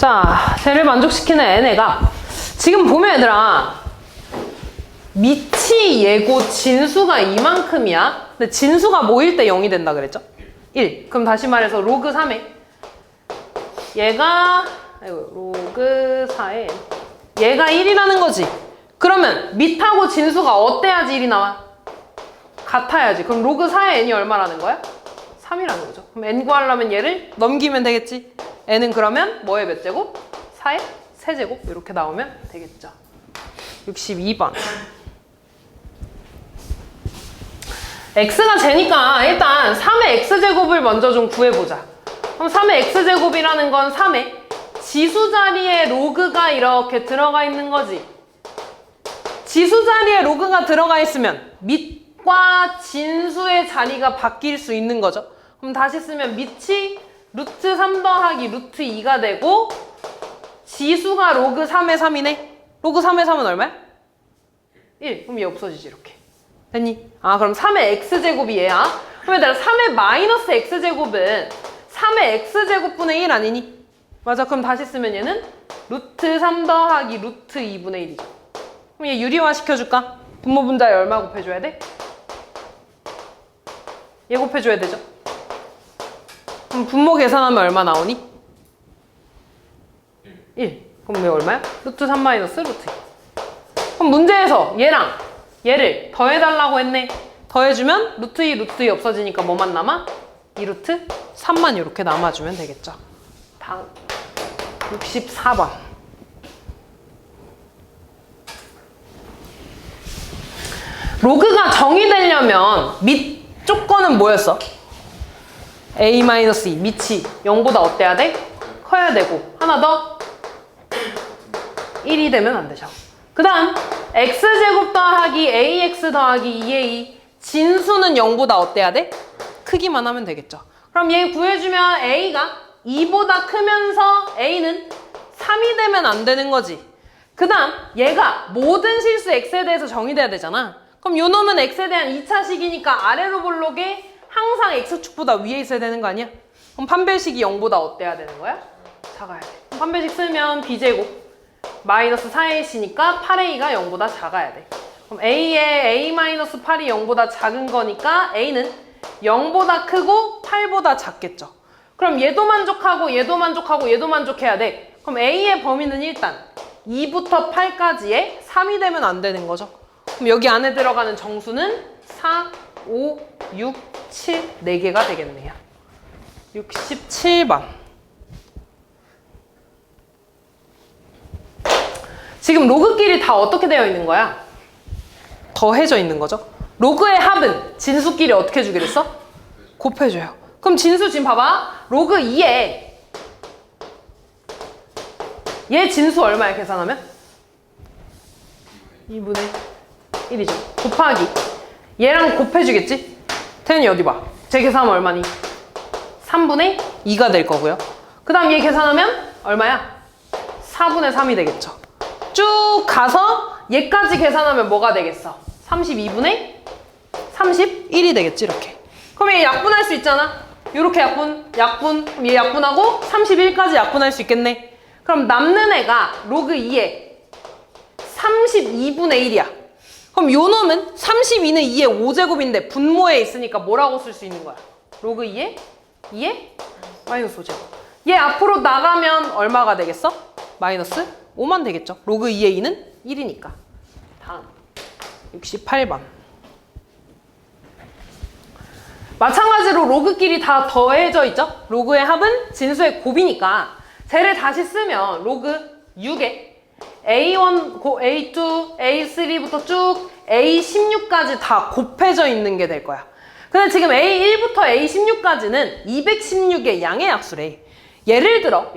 자, 쟤를 만족시키는 n의 값. 지금 보면 얘들아, 미치, 예고, 진수가 이만큼이야. 근데 진수가 뭐일 때 0이 된다 그랬죠? 1. 그럼 다시 말해서 로그 3에 얘가 로그 4에 얘가 1이라는 거지. 그러면 밑하고 진수가 어때야지 1이 나와? 같아야지. 그럼 로그 4의 n이 얼마라는 거야? 3이라는 거죠. 그럼 n 구하려면 얘를 넘기면 되겠지. n은 그러면 뭐의 몇 제곱? 4의 세제곱 이렇게 나오면 되겠죠. 62번. x가 제니까 일단 3의 x제곱을 먼저 좀 구해보자. 그럼 3의 x제곱이라는 건 3의 지수 자리에 로그가 이렇게 들어가 있는 거지. 지수 자리에 로그가 들어가 있으면 밑과 진수의 자리가 바뀔 수 있는 거죠. 그럼 다시 쓰면 밑이 루트 3 더하기 루트 2가 되고 지수가 로그 3의 3이네. 로그 3의 3은 얼마야? 1. 그럼 얘 없어지지 이렇게. 됐니? 아 그럼 3의 x제곱이 얘야. 그럼 얘들아 3의 마이너스 x제곱은 3의 x제곱분의 1 아니니? 맞아. 그럼 다시 쓰면 얘는 루트 3 더하기 루트 2분의 1이죠. 그럼 얘 유리화 시켜줄까? 분모 분자에 얼마 곱해줘야 돼? 얘 곱해줘야 되죠. 그럼 분모 계산하면 얼마 나오니? 1. 그럼 얘 얼마야? 루트 3 마이너스 루트 2. 그럼 문제에서 얘랑 얘를 더해달라고 했네. 더해주면 루트 2, 루트 2 없어지니까 뭐만 남아? 2루트 3만 이렇게 남아주면 되겠죠. 다음 64번. 로그가 정의되려면 밑 조건은 뭐였어? a-2 밑이 0보다 어때야 돼? 커야 되고 하나 더 1이 되면 안 되죠. 그 다음 x제곱 더하기 ax 더하기 2a 진수는 0보다 어때야 돼? 크기만 하면 되겠죠. 그럼 얘 구해주면 a가 2보다 크면서 a는 3이 되면 안 되는 거지. 그 다음 얘가 모든 실수 x에 대해서 정의돼야 되잖아. 그럼 요 놈은 x에 대한 2차식이니까 아래로 볼록에 항상 x축보다 위에 있어야 되는 거 아니야? 그럼 판별식이 0보다 어때야 되는 거야? 작아야 돼. 그럼 판별식 쓰면 b제곱 마이너스 4ac니까 8a가 0보다 작아야 돼. 그럼 a의 a-8이 0보다 작은 거니까 a는 0보다 크고 8보다 작겠죠. 그럼 얘도 만족하고 얘도 만족하고 얘도 만족해야 돼. 그럼 a의 범위는 일단 2부터 8까지의 3이 되면 안 되는 거죠. 그럼 여기 안에 들어가는 정수는 4, 5, 6, 7, 4개가 되겠네요. 67번. 지금 로그끼리 다 어떻게 되어 있는 거야? 더해져 있는 거죠. 로그의 합은 진수끼리 어떻게 해주게 됐어? 곱해줘요. 그럼 진수 지금 봐봐. 로그 2에 얘 진수 얼마야 계산하면? 2분의 1이죠. 곱하기 얘랑 곱해주겠지? 태연이 어디 봐. 쟤 계산하면 얼마니? 3분의 2가 될 거고요. 그 다음 얘 계산하면 얼마야? 4분의 3이 되겠죠. 쭉 가서 얘까지 계산하면 뭐가 되겠어? 32분의 31이 되겠지 이렇게. 그럼 얘 약분할 수 있잖아. 요렇게 약분. 그럼 얘 약분하고 31까지 약분할 수 있겠네. 그럼 남는 애가 로그 2에 32분의 1이야. 그럼 요 놈은 32는 2의 5제곱인데 분모에 있으니까 뭐라고 쓸 수 있는 거야? 로그 2에 마이너스 5제곱. 얘 앞으로 나가면 얼마가 되겠어? 마이너스 5만 되겠죠. 로그 2의 2는 1이니까. 다음 68번. 마찬가지로 로그끼리 다 더해져 있죠? 로그의 합은 진수의 곱이니까 쟤를 다시 쓰면 로그 6에 A1, A2, A3부터 쭉 A16까지 다 곱해져 있는 게 될 거야. 근데 지금 A1부터 A16까지는 216의 양의 약수래. 예를 들어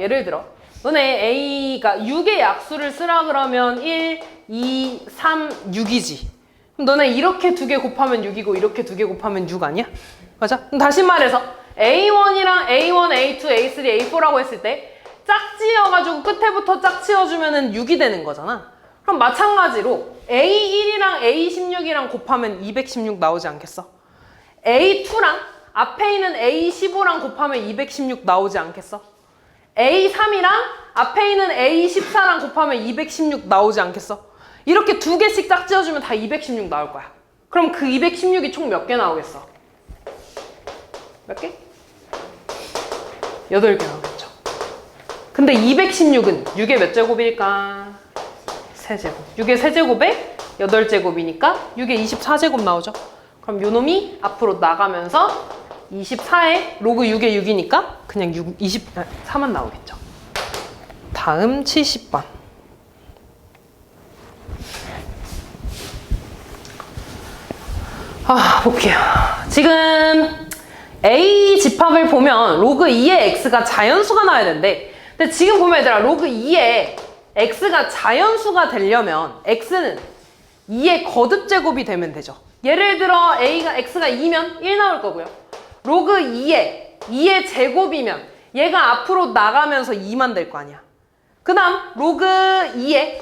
너네 A가 6의 약수를 쓰라 그러면 1, 2, 3, 6이지. 그럼 너네 이렇게 두 개 곱하면 6이고 이렇게 두 개 곱하면 6 아니야? 맞아? 그럼 다시 말해서 A1이랑 A1, A2, A3, A4라고 했을 때 짝지어가지고 끝에부터 짝지어주면은 6이 되는 거잖아. 그럼 마찬가지로 A1이랑 A16이랑 곱하면 216 나오지 않겠어? A2랑 앞에 있는 A15랑 곱하면 216 나오지 않겠어? A3이랑 앞에 있는 A14랑 곱하면 216 나오지 않겠어? 이렇게 두 개씩 짝지어주면 다 216 나올 거야. 그럼 그 216이 총 몇 개 나오겠어? 몇 개? 8개 나오겠죠. 근데 216은 6의 몇 제곱일까? 세제곱. 6의 세제곱에 8제곱이니까 6의 24제곱 나오죠. 그럼 요 놈이 앞으로 나가면서 24에 로그 6의 6이니까 그냥 24만 나오겠죠. 다음 70번. 볼게요. 지금 A 집합을 보면 로그 2의 x가 자연수가 나와야 되는데, 근데 지금 보면 얘들아, 로그 2의 x가 자연수가 되려면 x는 2의 거듭제곱이 되면 되죠. 예를 들어 x가 2면 1 나올 거고요. 로그 2의 제곱이면 얘가 앞으로 나가면서 2만 될 거 아니야. 그 다음 로그 2의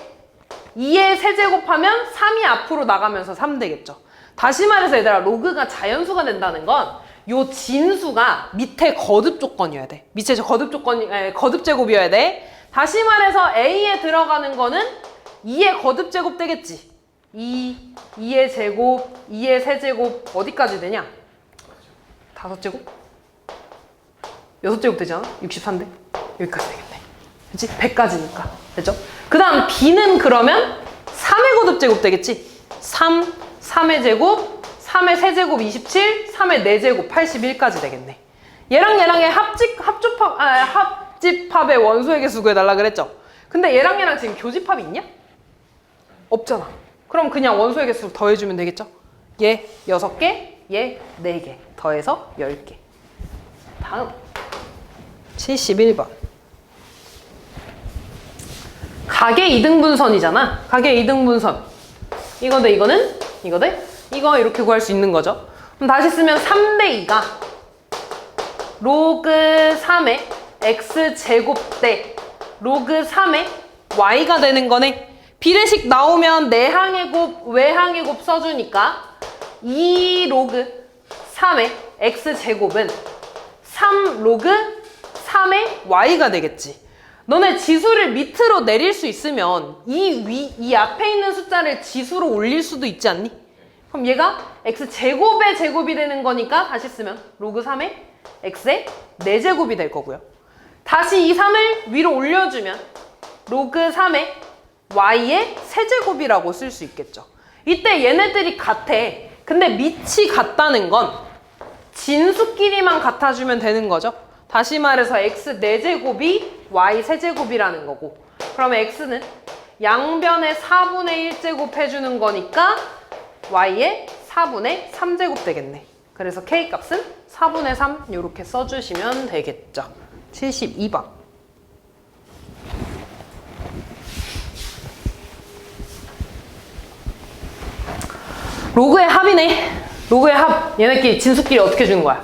세제곱하면 3이 앞으로 나가면서 3 되겠죠. 다시 말해서 얘들아, 로그가 자연수가 된다는 건 요 진수가 밑에 거듭 조건이어야 돼. 밑에 거듭 제곱이어야 돼. 다시 말해서 A에 들어가는 거는 2의 거듭 제곱 되겠지. 2의 제곱, 2의 세제곱 어디까지 되냐? 5제곱? 6제곱 되잖아? 64인데? 여기까지 되겠네. 그치? 100까지니까. 됐죠? 그 다음 B는 그러면 3의 거듭 제곱 되겠지? 3의 제곱, 3의 세제곱 27, 3의 4제곱 81까지 되겠네. 얘랑 얘랑의 합집합의 원소의 개수 구해달라 그랬죠? 근데 얘랑 얘랑 지금 교집합이 있냐? 없잖아. 그럼 그냥 원소의 개수 더해주면 되겠죠? 얘 6개, 얘 4개 더해서 10개. 다음 71번. 가계 이등분선이잖아. 가계 이등분선. 이거 대 이거는? 이거 대? 이거 이렇게 구할 수 있는 거죠. 그럼 다시 쓰면 3대 2가 로그 3의 x제곱 대 로그 3의 y가 되는 거네. 비례식 나오면 내항의 곱, 외항의 곱 써주니까 2 로그 3의 x제곱은 3 로그 3의 y가 되겠지. 너네 지수를 밑으로 내릴 수 있으면 이 앞에 있는 숫자를 지수로 올릴 수도 있지 않니? 그럼 얘가 x제곱의 제곱이 되는 거니까 다시 쓰면 로그 3의 x의 4제곱이 될 거고요. 다시 이 3을 위로 올려주면 로그 3의 y의 세제곱이라고 쓸 수 있겠죠. 이때 얘네들이 같아. 근데 밑이 같다는 건 진수끼리만 같아주면 되는 거죠. 다시 말해서 x 4제곱이 y 세제곱이라는 거고, 그러면 x는 양변의 4분의 1제곱 해주는 거니까 y의 4분의 3제곱 되겠네. 그래서 k 값은 4분의 3 이렇게 써주시면 되겠죠. 72번. 로그의 합이네. 로그의 합. 얘네끼리 진수끼리 어떻게 주는 거야?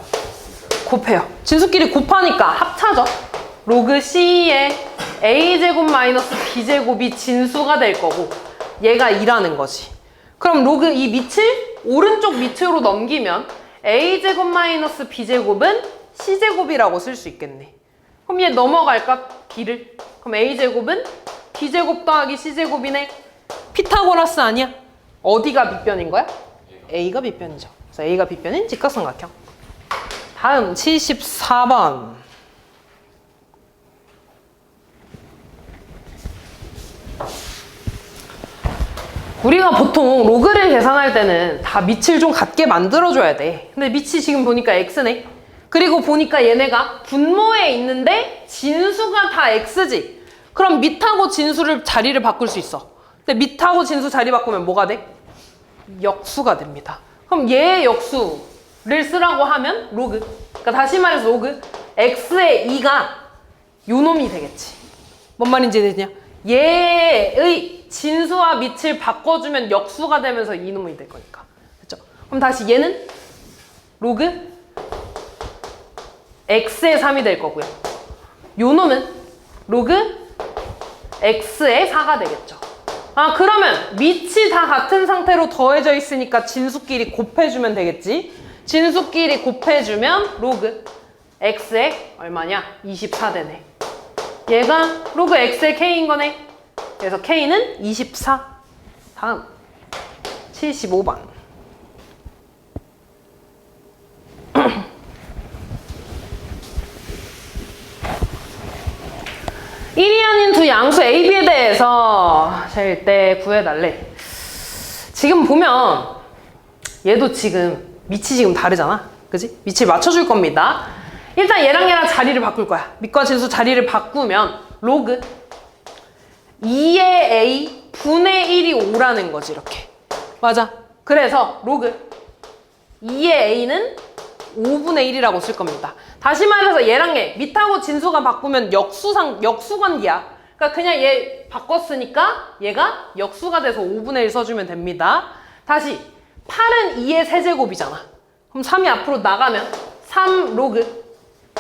곱해요. 진수끼리 곱하니까 합차죠. 로그 C의 A제곱 마이너스 B제곱이 진수가 될 거고 얘가 2라는 거지. 그럼 로그 이 밑을 오른쪽 밑으로 넘기면 A제곱 마이너스 B제곱은 C제곱이라고 쓸 수 있겠네. 그럼 얘 넘어갈까? B를. 그럼 A제곱은 B제곱 더하기 C제곱이네. 피타고라스 아니야? 어디가 빗변인 거야? A가 빗변이죠. 그래서 A가 빗변인 직각삼각형. 다음 74번. 우리가 보통 로그를 계산할 때는 다 밑을 좀 같게 만들어줘야 돼. 근데 밑이 지금 보니까 x네. 그리고 보니까 얘네가 분모에 있는데 진수가 다 x지. 그럼 밑하고 진수를 자리를 바꿀 수 있어. 근데 밑하고 진수 자리 바꾸면 뭐가 돼? 역수가 됩니다. 그럼 얘의 역수를 쓰라고 하면 로그. 그러니까 다시 말해서 로그 x의 2가 요 놈이 되겠지. 뭔 말인지 되냐? 얘의 진수와 밑을 바꿔주면 역수가 되면서 이 놈이 될 거니까. 그렇죠? 그럼 다시 얘는 로그 x의 3이 될 거고요. 요 놈은 로그 x의 4가 되겠죠. 아, 그러면 밑이 다 같은 상태로 더해져 있으니까 진수끼리 곱해주면 되겠지. 진수끼리 곱해주면 로그 x의 얼마냐? 24 되네. 얘가 로그 x의 k인 거네. 그래서 k는 24. 다음 75번. 1이 아닌 두 양수 a, b에 대해서 잴 때 구해달래. 지금 보면 얘도 지금 밑이 지금 다르잖아. 그지? 밑을 맞춰줄 겁니다. 일단 얘랑 자리를 바꿀 거야. 밑과 진수 자리를 바꾸면 로그 2의 a 분의 1이 5라는 거지. 이렇게. 맞아. 그래서 로그 2의 a는 5분의 1이라고 쓸 겁니다. 다시 말해서 얘랑 얘 밑하고 진수가 바꾸면 역수관계야. 그러니까 그냥 얘 바꿨으니까 얘가 역수가 돼서 5분의 1 써주면 됩니다. 다시 8은 2의 세제곱이잖아. 그럼 3이 앞으로 나가면 3 로그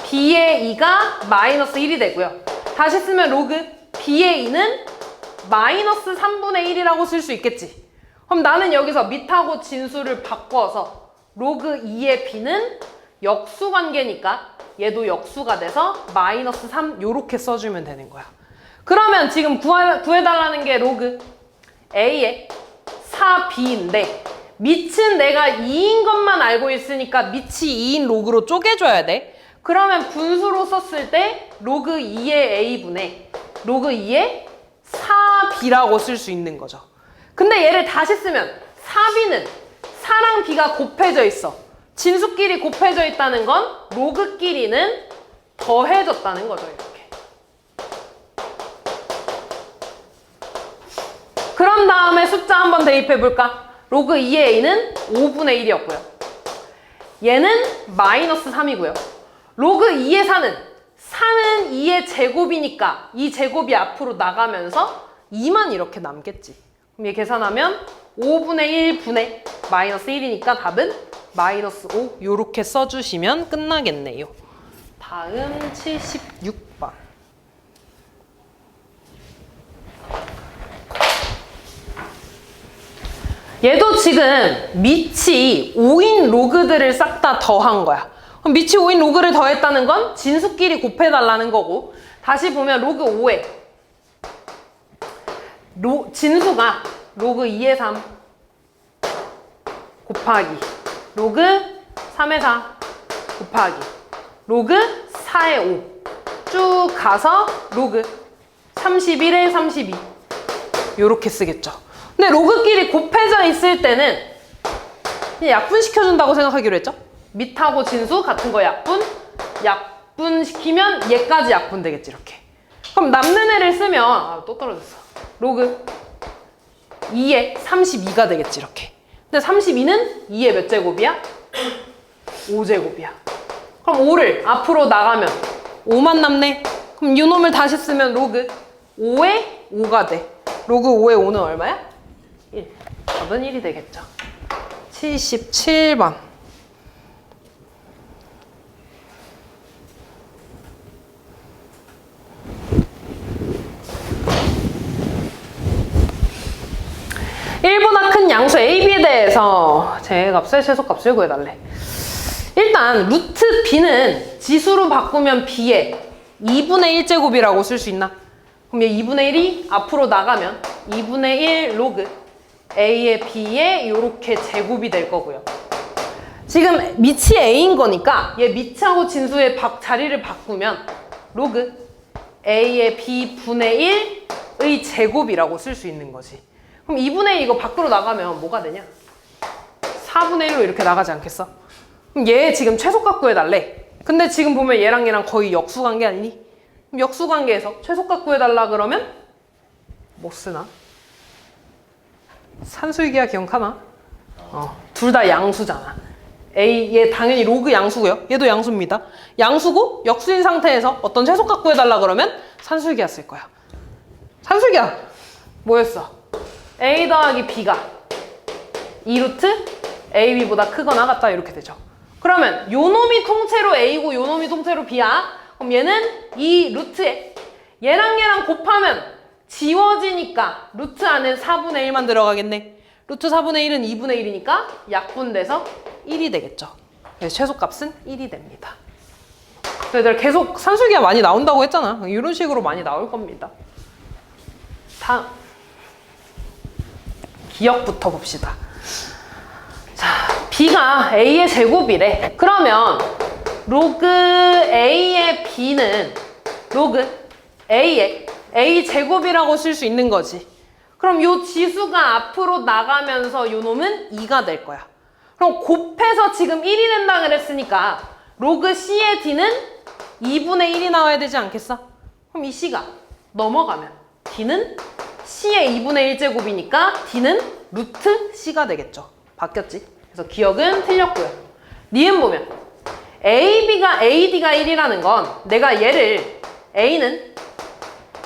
b의 2가 마이너스 1이 되고요. 다시 쓰면 로그 b의 2는 마이너스 3분의 1이라고 쓸 수 있겠지. 그럼 나는 여기서 밑하고 진수를 바꿔서 로그 2의 b는 역수관계니까 얘도 역수가 돼서 마이너스 3 요렇게 써주면 되는 거야. 그러면 지금 구해달라는 게 로그 a의 4b인데 밑은 내가 2인 것만 알고 있으니까 밑이 2인 로그로 쪼개줘야 돼. 그러면 분수로 썼을 때 로그 2의 a분의 로그 2의 4b라고 쓸 수 있는 거죠. 근데 얘를 다시 쓰면 4b는 4랑 b가 곱해져 있어. 진수끼리 곱해져 있다는 건 로그끼리는 더해졌다는 거죠. 이렇게. 그런 다음에 숫자 한번 대입해 볼까? 로그 2의 a는 5분의 1이었고요. 얘는 마이너스 3이고요. 로그 2의 4는 2의 제곱이니까 이 제곱이 앞으로 나가면서 2만 이렇게 남겠지. 그럼 얘 계산하면 5분의 1 분의 마이너스 1이니까 답은 마이너스 5 요렇게 써주시면 끝나겠네요. 다음 76번. 얘도 지금 밑이 5인 로그들을 싹 다 더한 거야. 그럼 밑이 5인 로그를 더했다는 건 진수끼리 곱해달라는 거고, 다시 보면 로그 5에 진수가 로그 2의 3 곱하기 로그 3의 4 곱하기 로그 4의 5 쭉 가서 로그 31의 32 요렇게 쓰겠죠. 근데 로그끼리 곱해져 있을 때는 그냥 약분시켜준다고 생각하기로 했죠. 밑하고 진수 같은 거 약분시키면 얘까지 약분되겠지. 이렇게. 그럼 남는 애를 쓰면 또 떨어졌어. 로그 2의 32가 되겠지. 이렇게. 근데 32는 2의 몇 제곱이야? 5제곱이야. 그럼 5를 앞으로 나가면 5만 남네. 그럼 이 놈을 다시 쓰면 로그 5의 5가 돼. 로그 5의 5는 얼마야? 1. 답은 1이 되겠죠. 77번. (1보다) 큰 양수 AB에 대해서 제 값의 최소값을 구해달래. 일단 루트 B는 지수로 바꾸면 B의 2분의 1제곱이라고 쓸 수 있나? 그럼 얘 2분의 1이 앞으로 나가면 2분의 1 로그 A의 B의 요렇게 제곱이 될 거고요. 지금 밑이 A인 거니까 얘 밑하고 진수의 자리를 바꾸면 로그 A의 B 분의 1의 제곱이라고 쓸 수 있는 거지. 그럼 2분의 1 이거 밖으로 나가면 뭐가 되냐? 4분의 1로 이렇게 나가지 않겠어? 그럼 얘 지금 최소값 구해달래. 근데 지금 보면 얘랑 거의 역수관계 아니니? 그럼 역수관계에서 최소값 구해달라 그러면 뭐 쓰나? 산술기하 기억하나? 둘 다 양수잖아. 얘 당연히 로그 양수고요. 얘도 양수입니다. 양수고 역수인 상태에서 어떤 최소값 구해달라 그러면 산술기하 쓸 거야. 산술기하 뭐였어? A 더하기 B가 2루트 AB보다 크거나 같다 이렇게 되죠. 그러면 요 놈이 통째로 A고 요 놈이 통째로 B야. 그럼 얘는 이 루트에 얘랑 곱하면 지워지니까 루트 안에 4분의 1만 들어가겠네. 루트 4분의 1은 2분의 1이니까 약분돼서 1이 되겠죠. 그래서 최소값은 1이 됩니다. 얘들 계속 산술기가 많이 나온다고 했잖아. 이런 식으로 많이 나올 겁니다. 다음. 기억부터 봅시다. 자, b가 a의 제곱이래. 그러면 로그 a의 b는 로그 a의 a 제곱이라고 쓸 수 있는 거지. 그럼 요 지수가 앞으로 나가면서 요 놈은 2가 될 거야. 그럼 곱해서 지금 1이 된다 그랬으니까 로그 c의 d는 2분의 1이 나와야 되지 않겠어? 그럼 이 c가 넘어가면 d는 c의 2분의 1제곱이니까 d는 루트 c가 되겠죠. 바뀌었지? 그래서 기억은 틀렸고요. 니은 보면 AD가 1이라는 건 내가 얘를 A는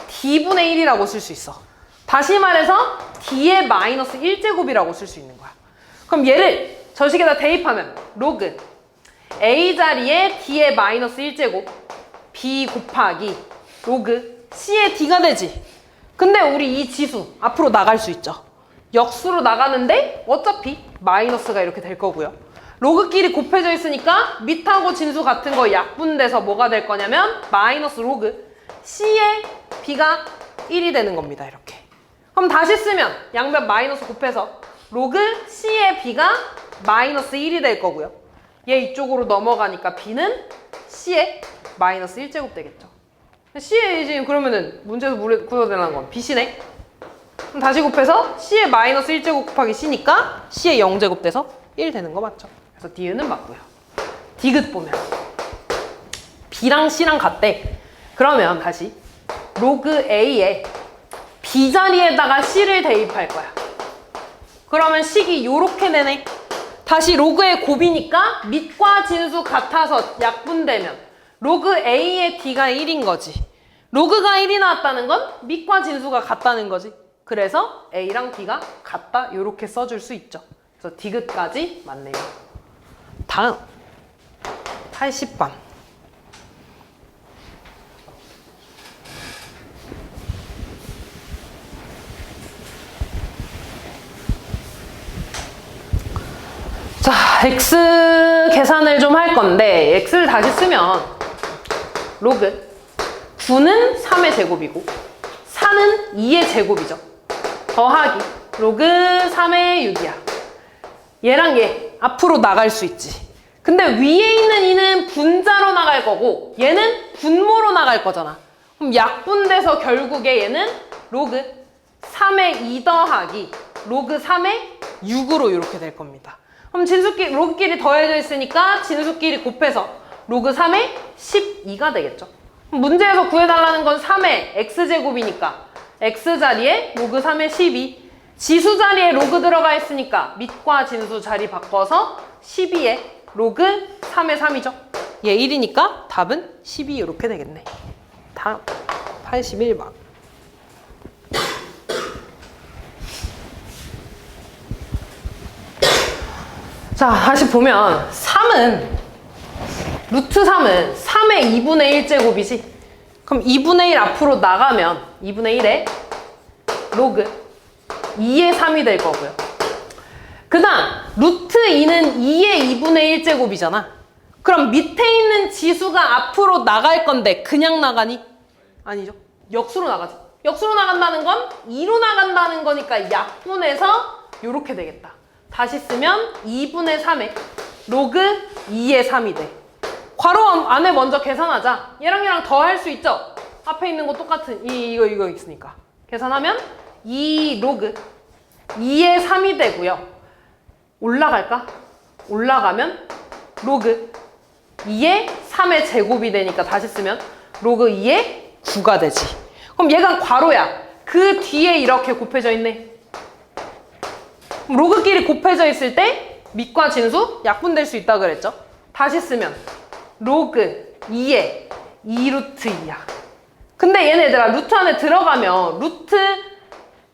D분의 1이라고 쓸 수 있어. 다시 말해서 D의 마이너스 1제곱이라고 쓸 수 있는 거야. 그럼 얘를 저식에다 대입하면 로그 A 자리에 D의 마이너스 1제곱 B 곱하기 로그 C의 D가 되지. 근데 우리 이 지수 앞으로 나갈 수 있죠. 역수로 나가는데 어차피 마이너스가 이렇게 될 거고요. 로그끼리 곱해져 있으니까 밑하고 진수 같은 거 약분돼서 뭐가 될 거냐면 마이너스 로그 C의 B가 1이 되는 겁니다. 이렇게. 그럼 다시 쓰면 양변 마이너스 곱해서 로그 C의 B가 마이너스 1이 될 거고요. 얘 이쪽으로 넘어가니까 B는 C의 마이너스 1제곱 되겠죠. C의 지금 그러면은 문제에서 구해달라는 건 BC네. 그럼 다시 곱해서 C의 마이너스 1제곱 곱하기 C니까 C의 0제곱 돼서 1 되는 거 맞죠? 그래서 D는 맞고요. 디귿 보면 B랑 C랑 같대. 그러면 다시 로그 A에 B 자리에다가 C를 대입할 거야. 그러면 식이 요렇게 되네. 다시 로그의 곱이니까 밑과 진수 같아서 약분되면 로그 A의 D가 1인 거지. 로그가 1이 나왔다는 건 밑과 진수가 같다는 거지. 그래서 A랑 D가 같다. 요렇게 써줄 수 있죠. 그래서 디귿까지 맞네요. 다음 80번. 자, x 계산을 좀 할 건데 x를 다시 쓰면 로그 9는 3의 제곱이고 4는 2의 제곱이죠. 더하기 로그 3의 6이야. 얘랑 얘 앞으로 나갈 수 있지. 근데 위에 있는 이는 분자로 나갈 거고 얘는 분모로 나갈 거잖아. 그럼 약분돼서 결국에 얘는 로그 3의 2 더하기 로그 3의 6으로 이렇게 될 겁니다. 그럼 진수끼리 로그끼리 더해져 있으니까 진수끼리 곱해서 로그 3의 12가 되겠죠. 문제에서 구해달라는 건 3의 x제곱이니까 x 자리에 로그 3의 12, 지수 자리에 로그 들어가 있으니까 밑과 진수 자리 바꿔서 12에 로그 3의 3이죠. 얘 1이니까 답은 12 이렇게 되겠네. 다음 81번. 자, 다시 보면 3은 루트 3은 3의 2분의 1제곱이지. 그럼 2분의 1 앞으로 나가면 2분의 1에 로그 2의 3이 될 거고요. 그 다음 루트 2는 2의 2분의 1제곱이잖아. 그럼 밑에 있는 지수가 앞으로 나갈 건데 그냥 나가니? 아니죠. 역수로 나가지. 역수로 나간다는 건 2로 나간다는 거니까 약분해서 이렇게 되겠다. 다시 쓰면 2분의 3에 로그 2의 3이 돼. 괄호 안에 먼저 계산하자. 얘랑 얘랑 더 할 수 있죠? 앞에 있는 거 똑같은 이거 있으니까. 계산하면 2 로그 2의 3이 되고요. 올라갈까? 올라가면 로그 2의 3의 제곱이 되니까 다시 쓰면 로그 2의 9가 되지. 그럼 얘가 괄호야. 그 뒤에 이렇게 곱해져 있네. 로그끼리 곱해져 있을 때 밑과 진수 약분될 수 있다고 그랬죠? 다시 쓰면 로그 2의 2루트 2야. 근데 얘네들아 루트 안에 들어가면 루트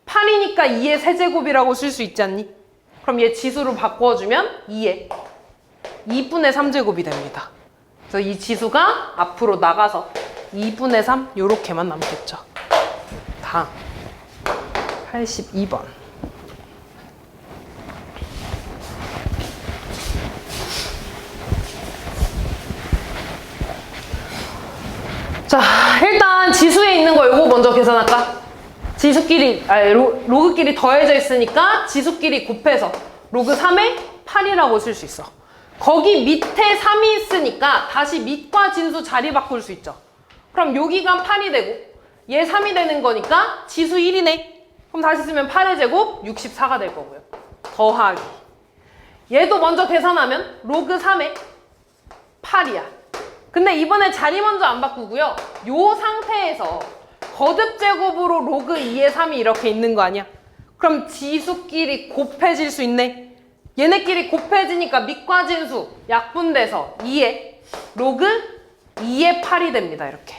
8이니까 2의 세제곱이라고 쓸 수 있지 않니? 그럼 얘 지수로 바꿔주면 2의 2분의 3제곱이 됩니다. 그래서 이 지수가 앞으로 나가서 2분의 3 요렇게만 남겠죠. 다음 82번. 자, 일단 지수에 있는 거 요거 먼저 계산할까? 지수끼리, 로그끼리 더해져 있으니까 지수끼리 곱해서 로그 3에 8이라고 쓸 수 있어. 거기 밑에 3이 있으니까 다시 밑과 진수 자리 바꿀 수 있죠. 그럼 여기가 8이 되고 얘 3이 되는 거니까 지수 1이네. 그럼 다시 쓰면 8의 제곱 64가 될 거고요. 더하기. 얘도 먼저 계산하면 로그 3에 8이야. 근데 이번에 자리 먼저 안 바꾸고요. 요 상태에서 거듭 제곱으로 로그 2의 3이 이렇게 있는 거 아니야? 그럼 지수끼리 곱해질 수 있네. 얘네끼리 곱해지니까 밑과 진수 약분돼서 2에 로그 2의 8이 됩니다. 이렇게.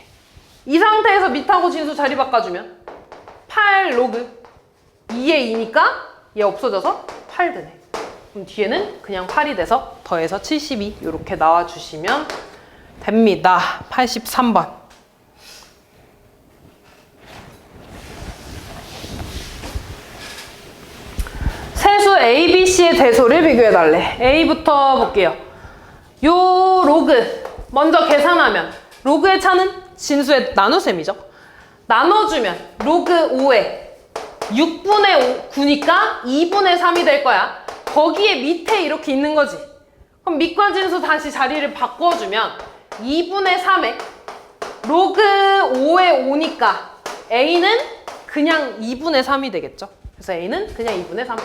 이 상태에서 밑하고 진수 자리 바꿔주면 8 로그 2의 2니까 얘 없어져서 8 되네. 그럼 뒤에는 그냥 8이 돼서 더해서 72 이렇게 나와주시면 됩니다. 83번. 세수 A, B, C의 대소를 비교해달래. A부터 볼게요. 요 로그 먼저 계산하면 로그의 차는 진수의 나눗셈이죠. 나눠주면 로그 5에 6분의 9니까 2분의 3이 될 거야. 거기에 밑에 이렇게 있는 거지. 그럼 밑과 진수 다시 자리를 바꿔주면 2분의 3에 로그 5에 5니까 A는 그냥 2분의 3이 되겠죠. 그래서 A는 그냥 2분의 3.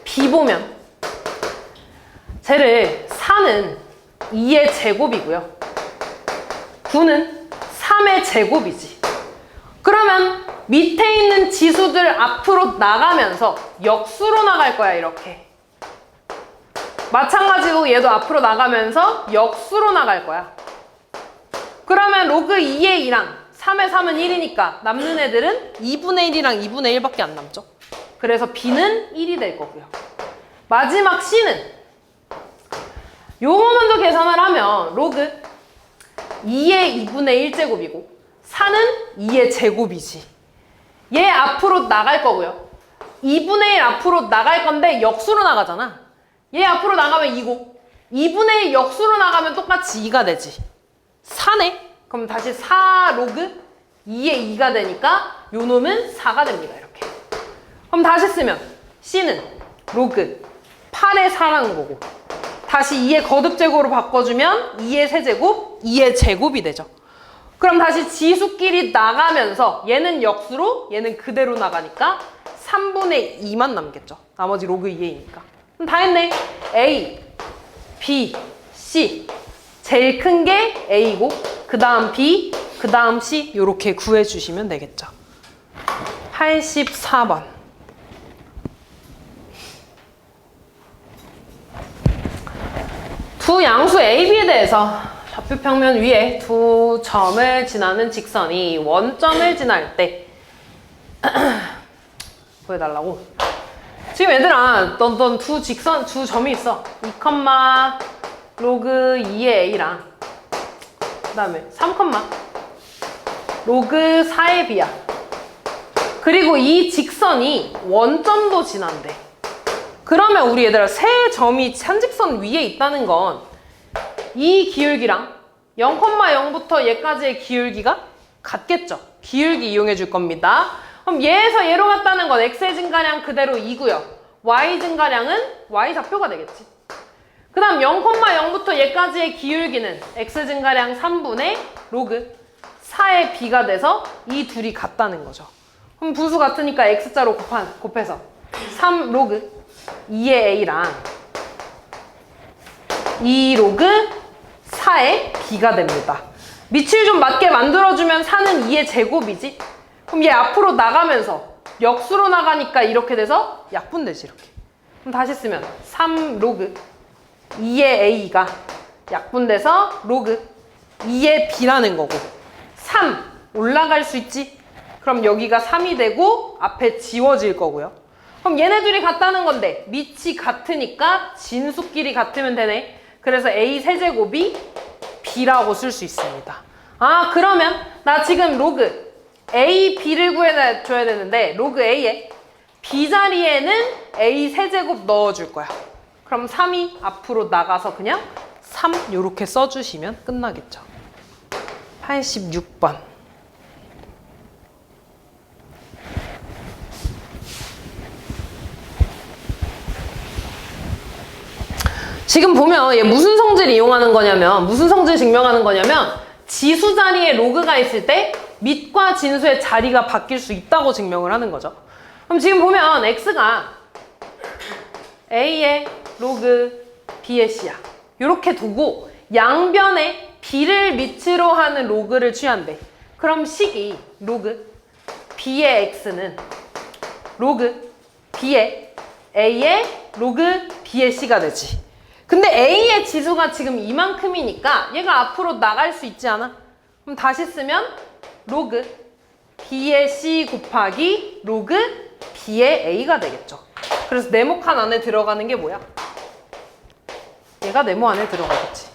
B 보면 쟤를 4는 2의 제곱이고요. 9는 3의 제곱이지. 그러면 밑에 있는 지수들 앞으로 나가면서 역수로 나갈 거야, 이렇게. 마찬가지로 얘도 앞으로 나가면서 역수로 나갈 거야. 그러면 로그 2의 2랑 3의 3은 1이니까 남는 애들은 2분의 1이랑 2분의 1밖에 안 남죠. 그래서 B는 1이 될 거고요. 마지막 C는 요거 먼저 계산을 하면 로그 2의 2분의 1제곱이고 4는 2의 제곱이지. 얘 앞으로 나갈 거고요. 2분의 1 앞으로 나갈 건데 역수로 나가잖아. 얘 앞으로 나가면 2고 2분의 1 역수로 나가면 똑같이 2가 되지. 4네? 그럼 다시 4 로그 2의 2가 되니까 요 놈은 4가 됩니다. 이렇게. 그럼 다시 쓰면 C는 로그 8의 4라는 거고 다시 2의 거듭제곱으로 바꿔주면 2의 세제곱, 2의 제곱이 되죠. 그럼 다시 지수끼리 나가면서 얘는 역수로 얘는 그대로 나가니까 3분의 2만 남겠죠. 나머지 로그 2의 2니까. 그럼 다 했네. A, B, C. 제일 큰 게 A고 그 다음 B, 그 다음 C 이렇게 구해주시면 되겠죠. 84번. 두 양수 A, B에 대해서 좌표 평면 위에 두 점을 지나는 직선이 원점을 지날 때 보여달라고. 지금 얘들아, 넌 두 점이 있어. 2, 로그 2의 A랑 그 다음에 3, 로그 4의 B야. 그리고 이 직선이 원점도 지난대. 그러면 우리 얘들아 세 점이 한직선 위에 있다는 건 이 기울기랑 0,0부터 얘까지의 기울기가 같겠죠. 기울기 이용해 줄 겁니다. 그럼 얘에서 얘로 갔다는 건 x의 증가량 그대로 2고요. y 증가량은 y 좌표가 되겠지. 그 다음 0,0부터 얘까지의 기울기는 x 증가량 3분의 로그 4의 b가 돼서 이 둘이 같다는 거죠. 그럼 분수 같으니까 x자로 곱해서 3 로그 2의 a랑 2 로그 4의 b가 됩니다. 밑을 좀 맞게 만들어주면 4는 2의 제곱이지? 그럼 얘 앞으로 나가면서 역수로 나가니까 이렇게 돼서 약분되지, 이렇게. 그럼 다시 쓰면 3 로그 2의 a가 약분돼서 로그 2의 b라는 거고 3 올라갈 수 있지? 그럼 여기가 3이 되고 앞에 지워질 거고요. 그럼 얘네들이 같다는 건데 밑이 같으니까 진수끼리 같으면 되네. 그래서 a 세제곱이 b라고 쓸 수 있습니다. 아, 그러면 나 지금 로그 a, b를 구해줘야 되는데 로그 a에 b 자리에는 a 세제곱 넣어줄 거야. 그럼 3이 앞으로 나가서 그냥 3 이렇게 써주시면 끝나겠죠. 86번. 지금 보면 얘 무슨 성질 이용하는 거냐면, 무슨 성질 증명하는 거냐면 지수 자리에 로그가 있을 때 밑과 진수의 자리가 바뀔 수 있다고 증명을 하는 거죠. 그럼 지금 보면 x가 a의 로그 b의 c야. 이렇게 두고 양변에 b를 밑으로 하는 로그를 취한대. 그럼 식이 로그 b의 x는 로그 b의 a의 로그 b의 c가 되지. 근데 a의 지수가 지금 이만큼이니까 얘가 앞으로 나갈 수 있지 않아? 그럼 다시 쓰면 로그 b의 c 곱하기 로그 b의 a가 되겠죠. 그래서 네모칸 안에 들어가는 게 뭐야? 얘가 네모 안에 들어가겠지.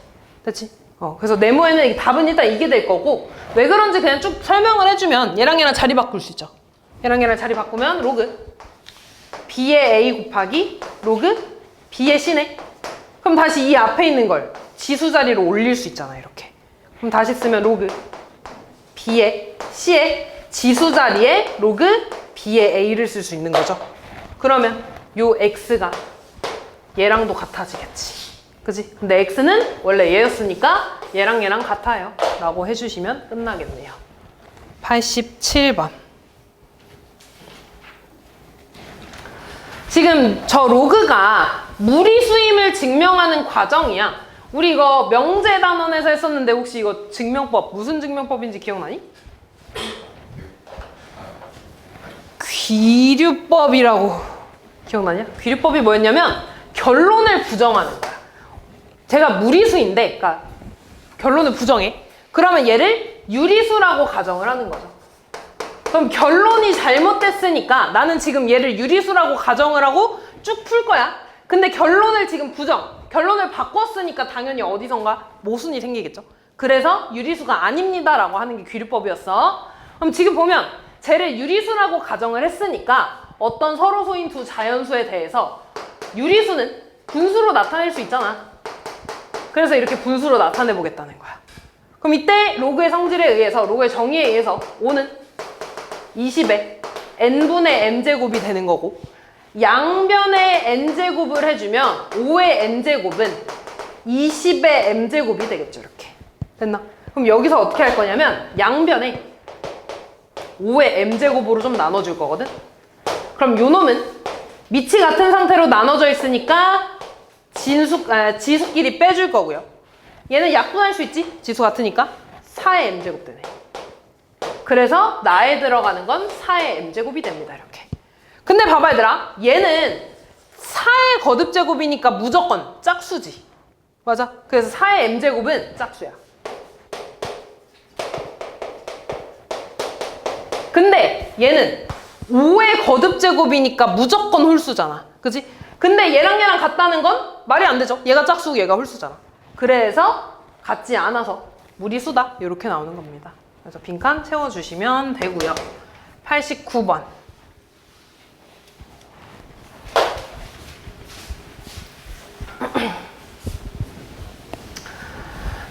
됐지? 그래서 네모에는 답은 일단 이게 될 거고, 왜 그런지 그냥 쭉 설명을 해주면 얘랑 자리 바꿀 수 있죠. 얘랑 자리 바꾸면 로그 b의 a 곱하기 로그 b의 c네. 그럼 다시 이 앞에 있는 걸 지수 자리로 올릴 수 있잖아, 이렇게. 그럼 다시 쓰면 로그 b의 c의 지수 자리에 로그 b의 a를 쓸 수 있는 거죠. 그러면 요 x가 얘랑도 같아지겠지. 그지? 근데 x는 원래 얘였으니까 얘랑 같아요 라고 해주시면 끝나겠네요. 87번. 지금 저 로그가 무리수임을 증명하는 과정이야. 우리 이거 명제단원에서 했었는데 혹시 이거 증명법, 무슨 증명법인지 기억나니? 귀류법이라고 기억나냐? 귀류법이 뭐였냐면 결론을 부정하는 거야. 제가 무리수인데, 그러니까 결론을 부정해. 그러면 얘를 유리수라고 가정을 하는 거죠. 그럼 결론이 잘못됐으니까 나는 지금 얘를 유리수라고 가정을 하고 쭉 풀 거야. 근데 결론을 지금 결론을 바꿨으니까 당연히 어디선가 모순이 생기겠죠. 그래서 유리수가 아닙니다 라고 하는 게 귀류법이었어. 그럼 지금 보면 쟤를 유리수라고 가정을 했으니까 어떤 서로소인 두 자연수에 대해서 유리수는 분수로 나타낼 수 있잖아. 그래서 이렇게 분수로 나타내 보겠다는 거야. 그럼 이때 로그의 성질에 의해서, 로그의 정의에 의해서 5는 20의 n분의 m제곱이 되는 거고, 양변에 n제곱을 해주면 5의 n제곱은 20의 m제곱이 되겠죠. 이렇게 됐나? 그럼 여기서 어떻게 할 거냐면 양변에 5의 m제곱으로 좀 나눠줄 거거든. 그럼 요 놈은 밑이 같은 상태로 나눠져 있으니까 지수끼리 빼줄 거고요. 얘는 약분할 수 있지? 지수 같으니까 4의 m제곱 되네. 그래서 나에 들어가는 건 4의 m제곱이 됩니다. 이렇게. 근데 봐봐 얘들아, 얘는 4의 거듭제곱이니까 무조건 짝수지. 맞아? 그래서 4의 m제곱은 짝수야. 근데 얘는 5의 거듭제곱이니까 무조건 홀수잖아. 그치? 근데 얘랑 같다는 건 말이 안 되죠. 얘가 짝수고 얘가 홀수잖아. 그래서 같지 않아서 무리수다. 이렇게 나오는 겁니다. 그래서 빈칸 채워주시면 되고요. 89번.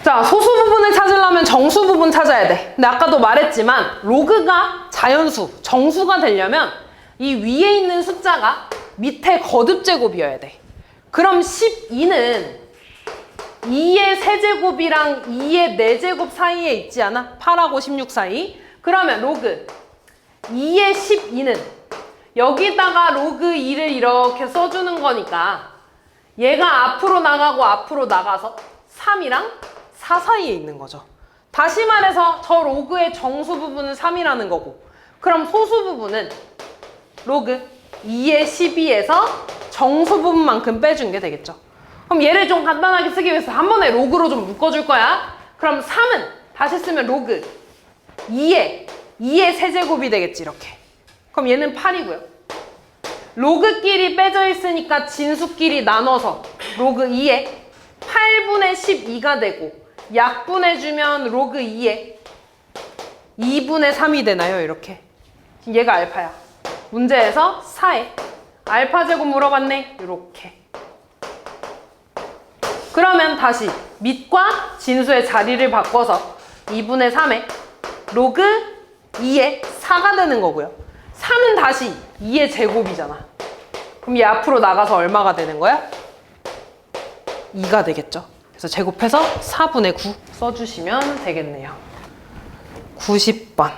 자, 소수 부분을 찾으려면 정수 부분 찾아야 돼. 근데 아까도 말했지만 로그가 자연수, 정수가 되려면 이 위에 있는 숫자가 밑에 거듭제곱이어야 돼. 그럼 12는 2의 세제곱이랑 2의 4제곱 사이에 있지 않아? 8하고 16 사이. 그러면 로그 2의 12는 여기다가 로그 2를 이렇게 써주는 거니까 얘가 앞으로 나가서 3이랑 4 사이에 있는 거죠. 다시 말해서 저 로그의 정수 부분은 3이라는 거고, 그럼 소수 부분은 로그 2의 12에서 정수 부분만큼 빼준 게 되겠죠. 그럼 얘를 좀 간단하게 쓰기 위해서 한 번에 로그로 좀 묶어줄 거야. 그럼 3은 다시 쓰면 로그 2의 세제곱이 되겠지. 이렇게. 그럼 얘는 8이고요. 로그끼리 빼져 있으니까 진수끼리 나눠서 로그 2의 8분의 12가 되고, 약분해주면 로그 2의 2분의 3이 되나요? 이렇게. 얘가 알파야. 문제에서 4에 알파 제곱 물어봤네. 이렇게. 그러면 다시 밑과 진수의 자리를 바꿔서 2분의 3에 로그 2의 4가 되는 거고요. 3은 다시 2의 제곱이잖아. 그럼 얘 앞으로 나가서 얼마가 되는 거야? 2가 되겠죠. 그래서 제곱해서 4분의 9 써주시면 되겠네요. 90번.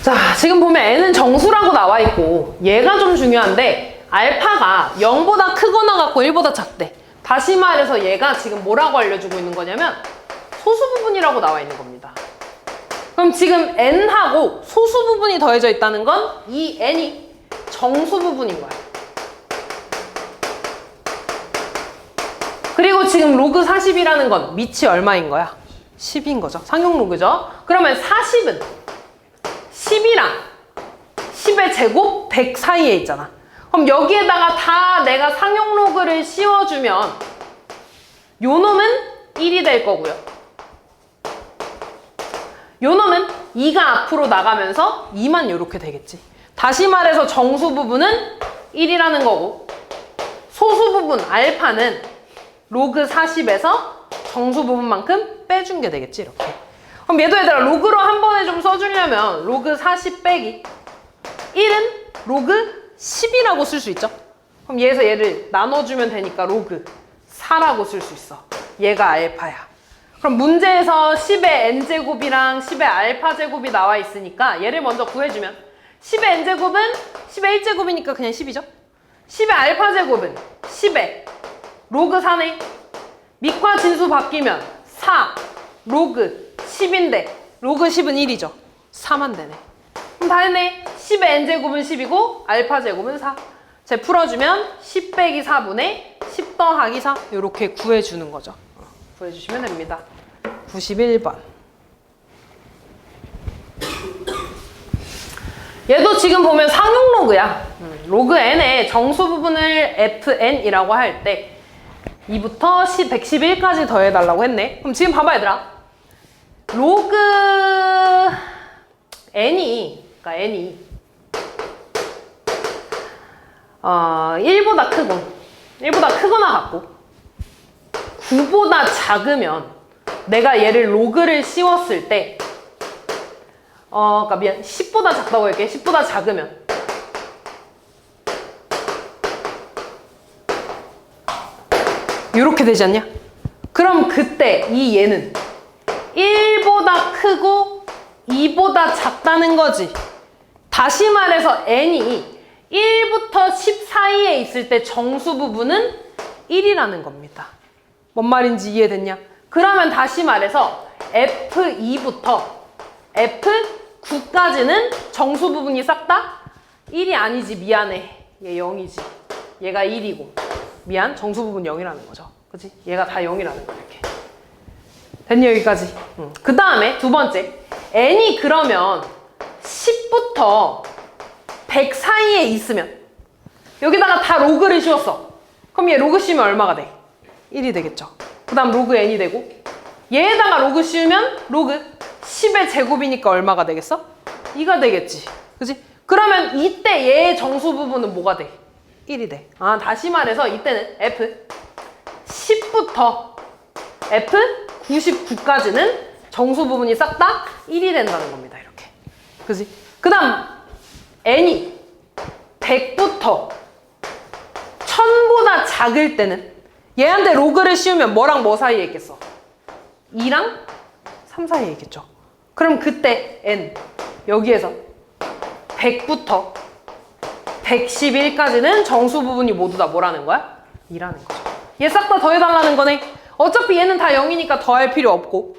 자, 지금 보면 n은 정수라고 나와 있고 얘가 좀 중요한데 알파가 0보다 크거나 같고 1보다 작대. 다시 말해서 얘가 지금 뭐라고 알려주고 있는 거냐면 소수 부분이라고 나와 있는 겁니다. 그럼 지금 n하고 소수 부분이 더해져 있다는 건 이 n이 정수 부분인 거야. 그리고 지금 로그 40이라는 건 밑이 얼마인 거야? 10인 거죠. 상용 로그죠. 그러면 40은 10이랑 10의 제곱 100 사이에 있잖아. 그럼 여기에다가 다 내가 상용 로그를 씌워주면 요 놈은 1이 될 거고요. 요 놈은 2가 앞으로 나가면서 2만 이렇게 되겠지. 다시 말해서 정수 부분은 1이라는 거고 소수 부분 알파는 로그 40에서 정수 부분만큼 빼준 게 되겠지. 이렇게. 그럼 얘도 얘들아 로그로 한 번에 좀 써주려면 로그 40 빼기 1은 로그 10이라고 쓸 수 있죠. 그럼 얘에서 얘를 나눠주면 되니까 로그 4라고 쓸 수 있어. 얘가 알파야. 그럼 문제에서 10의 n제곱이랑 10의 알파제곱이 나와 있으니까 얘를 먼저 구해주면 10의 n제곱은 10의 1제곱이니까 그냥 10이죠. 10의 알파제곱은 10의 로그 4네. 밑과 진수 바뀌면 4 로그 10인데 로그 10은 1이죠. 4만 되네. 그럼 다 했네. 10의 n제곱은 10이고 알파제곱은 4. 제 풀어주면 10 빼기 4분의 10 더하기 4 이렇게 구해주는 거죠. 구해주시면 됩니다. 91번. 얘도 지금 보면 상용 로그야. 로그 n의 정수 부분을 fn이라고 할 때 2부터 111까지 더해달라고 했네. 그럼 지금 봐봐 얘들아. 로그 그러니까 n이 1보다 크거나 같고 9보다 작으면 내가 얘를 로그를 씌웠을 때 그러니까 미안 10보다 작다고 할게. 10보다 작으면 이렇게 되지 않냐? 그럼 그때 이 얘는 1보다 크고 2보다 작다는 거지. 다시 말해서 n이 1부터 10 사이에 있을 때 정수 부분은 1이라는 겁니다. 뭔 말인지 이해됐냐? 그러면 다시 말해서 F2부터 F9까지는 정수 부분이 싹 다 1이 아니지. 미안해. 얘 0이지. 얘가 1이고. 미안. 정수 부분 0이라는 거죠. 그치? 얘가 다 0이라는 거야. 이렇게. 됐니? 여기까지. 그 다음에 두 번째. n이 그러면 10부터 100 사이에 있으면 여기다가 다 로그를 씌웠어. 그럼 얘 로그 씌우면 얼마가 돼? 1이 되겠죠. 그 다음 로그 n이 되고 얘에다가 로그 씌우면 로그 10의 제곱이니까 얼마가 되겠어? 2가 되겠지. 그치? 그러면 이때 얘의 정수 부분은 뭐가 돼? 1이 돼. 다시 말해서 이때는 F10부터 F99까지는 정수 부분이 싹 다 1이 된다는 겁니다. 이렇게. 그치? 그 다음 n이 100부터 1000보다 작을 때는 얘한테 로그를 씌우면 뭐랑 뭐 사이에 있겠어? 2랑 3 사이에 있겠죠. 그럼 그때 n 여기에서 100부터 111까지는 정수 부분이 모두 다 뭐라는 거야? 2라는 거죠. 얘 싹 다 더해달라는 거네. 어차피 얘는 다 0이니까 더할 필요 없고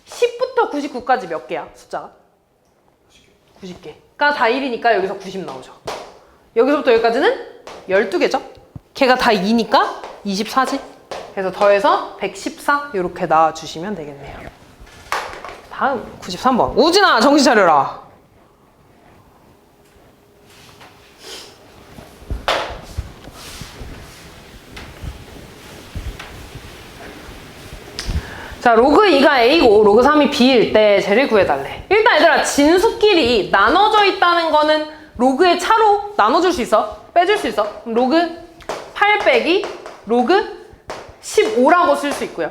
10부터 99까지 몇 개야? 숫자가? 90개가 다 1이니까 여기서 90 나오죠. 여기서부터 여기까지는 12개죠. 걔가 다 2니까 24지. 그래서 더해서 114 이렇게 나와주시면 되겠네요. 다음 93번. 우진아 정신 차려라. 자, 로그 2가 A고 로그 3이 B일 때 쟤를 구해달래. 일단 얘들아 진수끼리 나눠져 있다는 거는 로그의 차로 나눠줄 수 있어. 빼줄 수 있어. 그럼 로그 8 빼기 로그 15라고 쓸 수 있고요.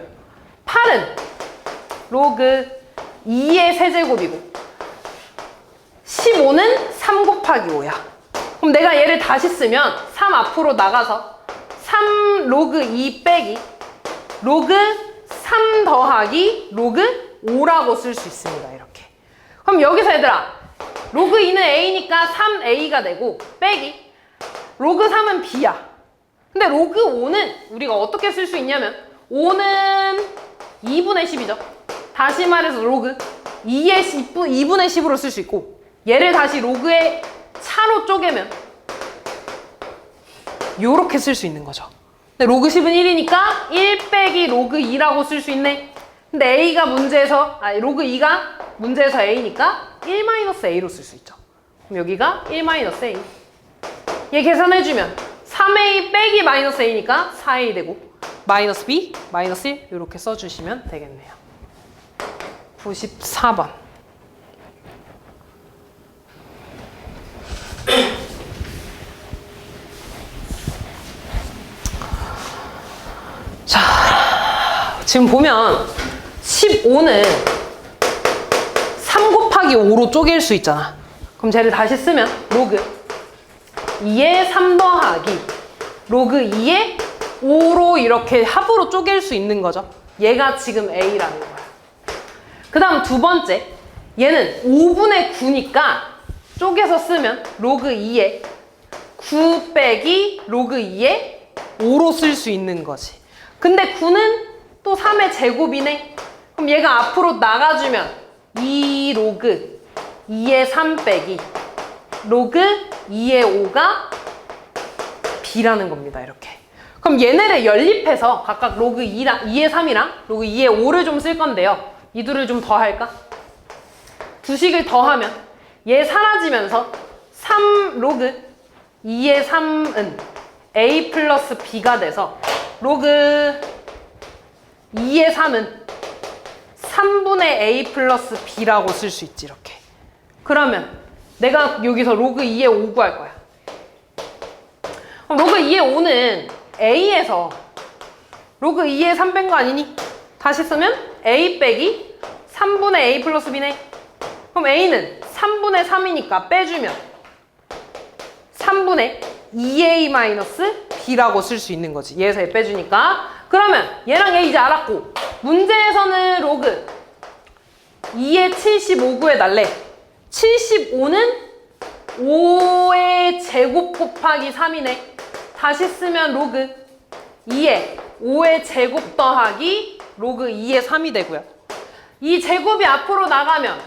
8은 로그 2의 세제곱이고 15는 3 곱하기 5야. 그럼 내가 얘를 다시 쓰면 3 앞으로 나가서 3 로그 2 빼기 로그 3 더하기 로그 5라고 쓸 수 있습니다. 이렇게. 그럼 여기서 얘들아 로그 2는 A니까 3A가 되고 빼기 로그 3은 B야. 근데 로그 5는 우리가 어떻게 쓸 수 있냐면 5는 2분의 10이죠. 다시 말해서 로그 2분의 10으로 쓸 수 있고 얘를 다시 로그의 차로 쪼개면 요렇게 쓸 수 있는 거죠. 근데 로그 10은 1이니까 1 빼기 로그 2라고 쓸 수 있네. 근데 A가 문제에서 로그 2가 문제에서 A니까 1-A로 쓸 수 있죠. 그럼 여기가 1-A. 얘 계산해주면 3A 빼기 마이너스 A니까 4A 되고 마이너스 B, 마이너스 1 이렇게 써주시면 되겠네요. 94번. 자, 지금 보면 15는 3 곱하기 5로 쪼갤 수 있잖아. 그럼 쟤를 다시 쓰면 로그 2의 3 더하기 로그 2의 5로 이렇게 합으로 쪼갤 수 있는 거죠. 얘가 지금 A라는 거야. 그 다음 두 번째, 얘는 5분의 9니까 쪼개서 쓰면 로그 2의 9 빼기 로그 2의 5로 쓸 수 있는 거지. 근데 9는 또 3의 제곱이네. 그럼 얘가 앞으로 나가주면 2 로그 2의 3 빼기 로그 2의 5가 B라는 겁니다. 이렇게. 그럼 얘네를 연립해서 각각 로그 2의 3이랑 로그 2의 5를 좀 쓸 건데요. 이 둘을 좀 더할까? 두 식을 더하면 얘 사라지면서 3 로그 2의 3은 A 플러스 B가 돼서 로그 2의 3은 3분의 A 플러스 B라고 쓸 수 있지. 이렇게. 그러면 내가 여기서 로그 2의 5 구할 거야. 그럼 로그 2의 5는 A에서 로그 2의 3 뺀 거 아니니? 다시 쓰면 A 빼기 3분의 A 플러스 B네. 그럼 A는 3분의 3이니까 빼주면 3분의 2A 마이너스 B라고 쓸 수 있는 거지. 얘에서 얘 빼주니까. 그러면 얘랑 얘 이제 알았고 문제에서는 로그 2의 75 구해달래. 75는 5의 제곱 곱하기 3이네. 다시 쓰면 로그 2의 5의 제곱 더하기 로그 2의 3이 되고요. 이 제곱이 앞으로 나가면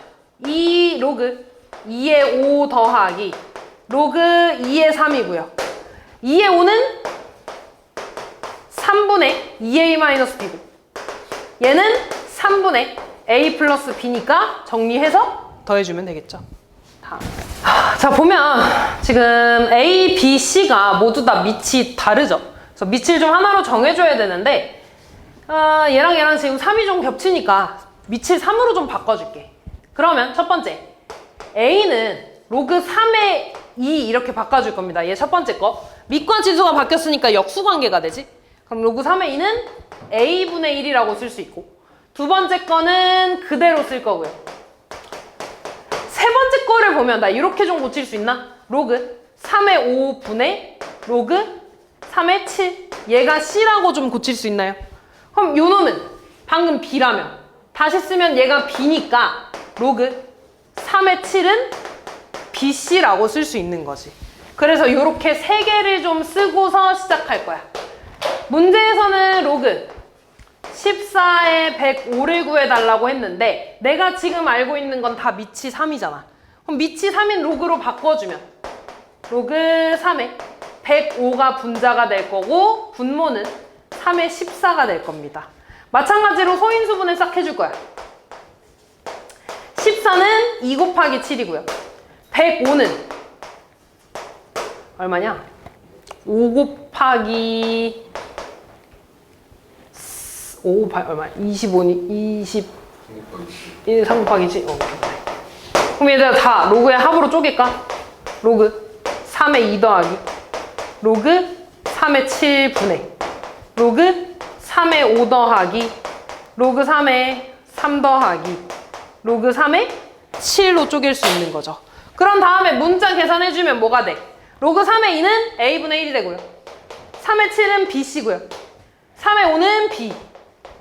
이 로그 2의 5 더하기 로그 2의 3이고요. 2의 5는 3분의 2A-B고 얘는 3분의 A 플러스 B니까 정리해서 더해주면 되겠죠. 다음. 자, 보면 지금 A, B, C가 모두 다 밑이 다르죠. 그래서 밑을 좀 하나로 정해줘야 되는데 얘랑 지금 3이 좀 겹치니까 밑을 3으로 좀 바꿔줄게. 그러면 첫 번째 A는 로그 3의 2 이렇게 바꿔줄 겁니다. 얘 첫 번째 거. 밑과 지수가 바뀌었으니까 역수관계가 되지. 그럼 로그 3의 2는 A분의 1이라고 쓸 수 있고 두 번째 거는 그대로 쓸 거고요. 세 번째 거를 보면 나 이렇게 좀 고칠 수 있나? 로그 3의 5 분의 로그 3의 7 얘가 C라고 좀 고칠 수 있나요? 그럼 요 놈은 방금 B라면 다시 쓰면 얘가 B니까 로그 3의 7은 BC라고 쓸 수 있는 거지. 그래서 요렇게 세 개를 좀 쓰고서 시작할 거야. 문제에서는 로그 14에 105를 구해달라고 했는데 내가 지금 알고 있는 건 다 밑이 3이잖아. 그럼 밑이 3인 로그로 바꿔주면 로그 3에 105가 분자가 될 거고 분모는 3의 14가 될 겁니다. 마찬가지로 소인수분을 싹 해줄 거야. 14는 2 곱하기 7이고요. 105는 얼마냐? 5 곱하기 5 얼마? 25니 21 3 곱하기 7. 그럼 얘들아 다 로그의 합으로 쪼갤까? 로그 3의 2 더하기 로그 3의 7분의 로그 3의 5 더하기 로그 3의 3 더하기 로그 3의 7로 쪼갤 수 있는 거죠. 그런 다음에 문자 계산해주면 뭐가 돼? 로그 3의 2는 a분의 1이 되고요. 3의 7은 bc고요. 3의 5는 b.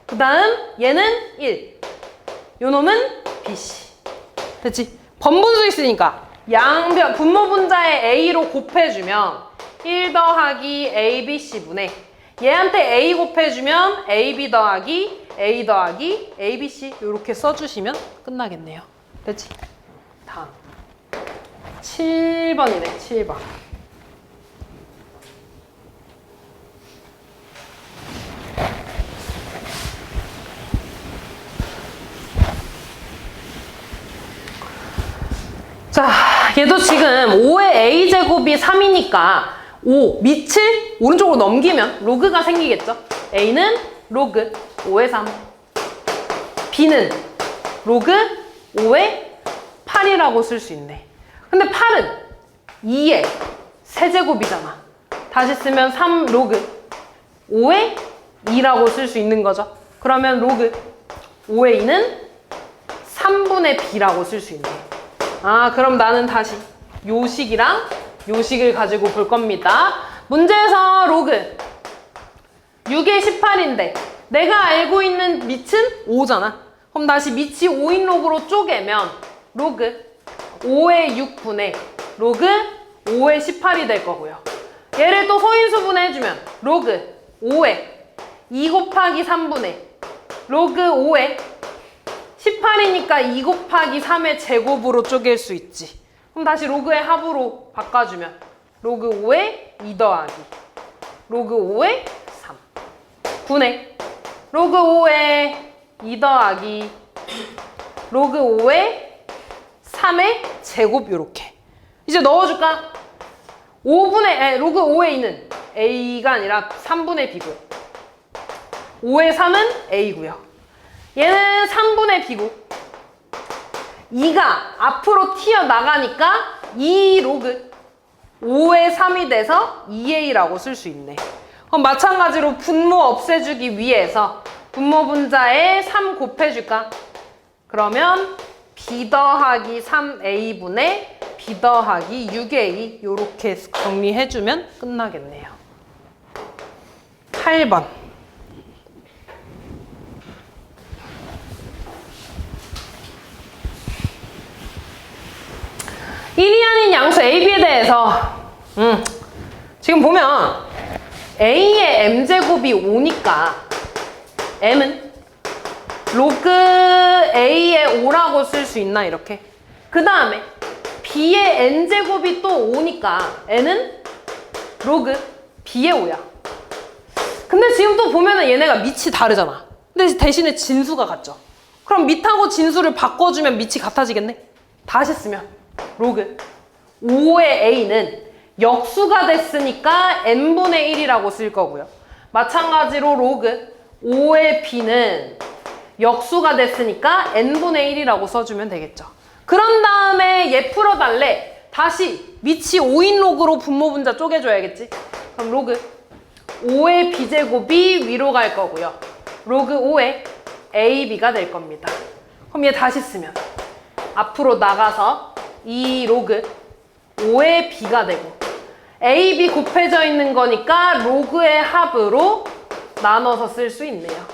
그 다음 얘는 1. 요 놈은 bc. 됐지? 번분수 있으니까 양변 분모 분자에 a로 곱해주면 1 더하기 abc분의 얘한테 a 곱해주면 ab 더하기 a 더하기 abc 이렇게 써주시면 끝나겠네요. 됐지? 다음 7번이네. 7번. 자, 얘도 지금 5의 a제곱이 3이니까 5, 밑을 오른쪽으로 넘기면 로그가 생기겠죠? a는 로그 5의 3, b는 로그 5의 8이라고 쓸 수 있네. 근데 8은 2의 세제곱이잖아. 다시 쓰면 3 로그 5의 2라고 쓸 수 있는 거죠. 그러면 로그 5의 2는 3분의 b라고 쓸 수 있네. 아, 그럼 나는 다시 요식이랑 요식을 가지고 볼 겁니다. 문제에서 로그 6의 18인데 내가 알고 있는 밑은 5잖아. 그럼 다시 밑이 5인 로그로 쪼개면 로그 5의 6분의 로그 5의 18이 될 거고요. 얘를 또 소인수분 해주면 로그 5의 2 곱하기 3분의 로그 5의 18이니까 2 곱하기 3의 제곱으로 쪼갤 수 있지. 그럼 다시 로그의 합으로 바꿔주면 로그 5의 2 더하기 로그 5의 3 분의 로그 5의 2 더하기 로그 5의 3의 제곱 요렇게. 이제 넣어줄까? 로그 5의 2는 a가 아니라 3분의 b고요. 5의 3은 a고요. 얘는 3분의 b고 2가 앞으로 튀어나가니까 2 로그 5의 3이 돼서 2a라고 쓸 수 있네. 그럼 마찬가지로 분모 없애주기 위해서 분모 분자에 3 곱해줄까? 그러면 b 더하기 3a분의 b 더하기 6a 이렇게 정리해주면 끝나겠네요. 8번. 일이 아닌 양수 AB에 대해서 지금 보면 A의 M제곱이 5니까 M은 로그 A의 5라고 쓸 수 있나 이렇게. 그 다음에 B의 N제곱이 또 5니까 N은 로그 B의 5야. 근데 지금 또 보면은 얘네가 밑이 다르잖아. 근데 대신에 진수가 같죠. 그럼 밑하고 진수를 바꿔주면 밑이 같아지겠네? 다시 쓰면 로그 5의 A는 역수가 됐으니까 n분의 1이라고 쓸 거고요. 마찬가지로 로그 5의 B는 역수가 됐으니까 n분의 1이라고 써주면 되겠죠. 그런 다음에 얘 풀어달래. 다시 밑이 5인 로그로 분모 분자 쪼개줘야겠지. 그럼 로그 5의 B제곱이 위로 갈 거고요. 로그 5의 AB가 될 겁니다. 그럼 얘 다시 쓰면 앞으로 나가서 이 로그 5의 B가 되고 A, B 곱해져 있는 거니까 로그의 합으로 나눠서 쓸 수 있네요.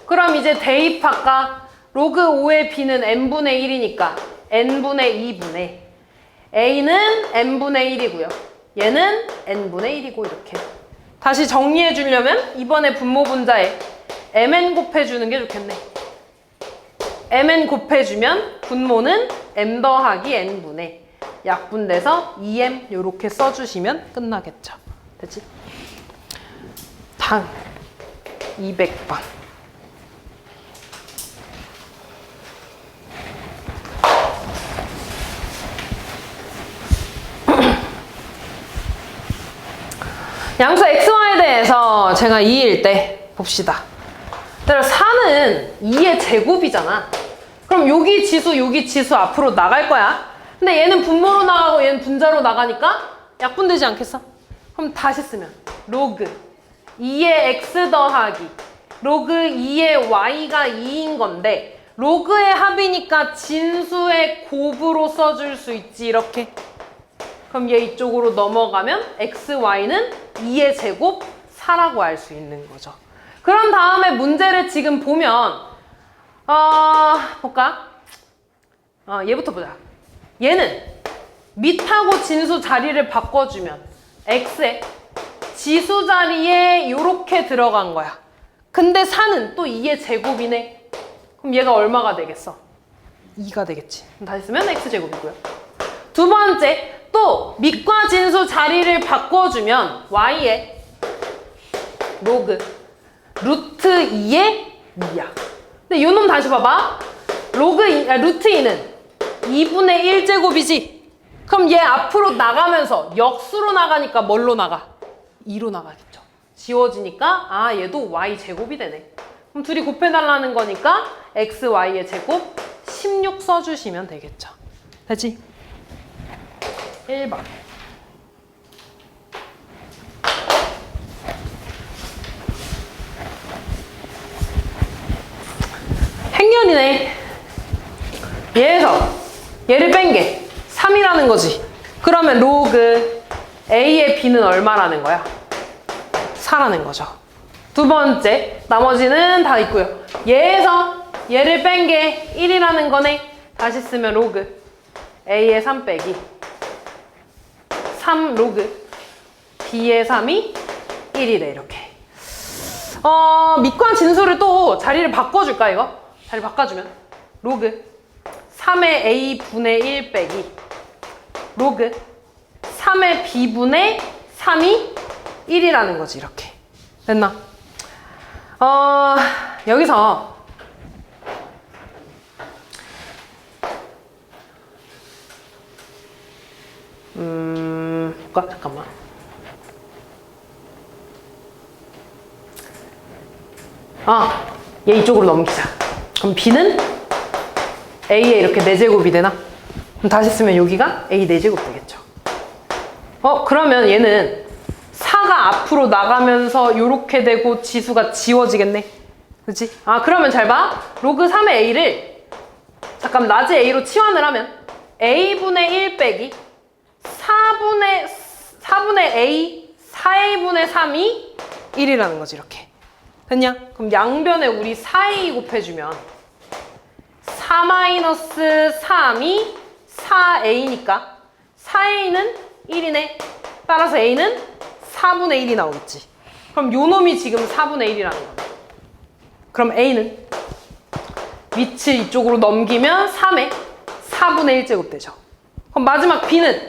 그럼 이제 대입할까? 로그 5의 B는 n분의 1이니까 n분의 2분의 A는 n분의 1이고요. 얘는 n분의 1이고 이렇게. 다시 정리해 주려면 이번에 분모 분자에 mn 곱해주는 게 좋겠네. mn 곱해주면 분모는 m 더하기 n분의 약분돼서 2m 이렇게 써주시면 끝나겠죠. 됐지? 다음 200번. 양수 xy에 대해서 제가 2일 때 봅시다. 4는 2의 제곱이잖아. 그럼 여기 지수 앞으로 나갈 거야. 근데 얘는 분모로 나가고 얘는 분자로 나가니까 약분되지 않겠어? 그럼 다시 쓰면 로그 2의 x 더하기 로그 2의 y가 2인 건데 로그의 합이니까 진수의 곱으로 써줄 수 있지 이렇게. 그럼 얘 이쪽으로 넘어가면 x, y는 2의 제곱 4라고 알 수 있는 거죠. 그런 다음에 문제를 지금 보면 볼까? 얘부터 보자. 얘는 밑하고 진수 자리를 바꿔주면 x에 지수 자리에 이렇게 들어간 거야. 근데 4는 또 2의 제곱이네. 그럼 얘가 얼마가 되겠어? 2가 되겠지. 그럼 다시 쓰면 x제곱이고요. 두 번째, 또 밑과 진수 자리를 바꿔주면 y에 로그 루트 2의 2야. 근데 요 놈 다시 봐봐. 루트 2는 2분의 1제곱이지. 그럼 얘 앞으로 나가면서 역수로 나가니까 뭘로 나가? 2로 나가겠죠. 지워지니까 얘도 y제곱이 되네. 그럼 둘이 곱해달라는 거니까 x, y의 제곱 16 써주시면 되겠죠. 되지? 1번. 행렬이네. 얘에서 얘를 뺀 게 3이라는 거지. 그러면 로그 a의 b는 얼마라는 거야? 4라는 거죠. 두 번째, 나머지는 다 있고요. 얘에서 얘를 뺀 게 1이라는 거네. 다시 쓰면 로그 a의 3 빼기 3 로그 b의 3이 1이래 이렇게. 밑과 진수를 또 자리를 바꿔줄까 이거? 자리 바꿔주면 로그 3의 a분의 1 빼기 로그 3의 b분의 3이 1이라는 거지 이렇게. 됐나? 여기서 볼까? 잠깐만. 얘 이쪽으로 넘기자. 그럼 b는 a에 이렇게 4제곱이 되나? 그럼 다시 쓰면 여기가 a 4제곱 되겠죠. 그러면 얘는 4가 앞으로 나가면서 이렇게 되고 지수가 지워지겠네. 그치? 그러면 잘 봐. 로그 3의 a를 잠깐 낮의 a로 치환을 하면 a분의 1 빼기 4분의 a 4a분의 3이 1이라는 거지 이렇게. 됐냐? 그럼 양변에 우리 4a 곱해주면 4-3이 4a니까 4a는 1이네. 따라서 a는 4분의 1이 나오겠지. 그럼 요 놈이 지금 4분의 1이라는 거네. 그럼 a는 밑을 이쪽으로 넘기면 3의 4분의 1제곱 되죠. 그럼 마지막 b는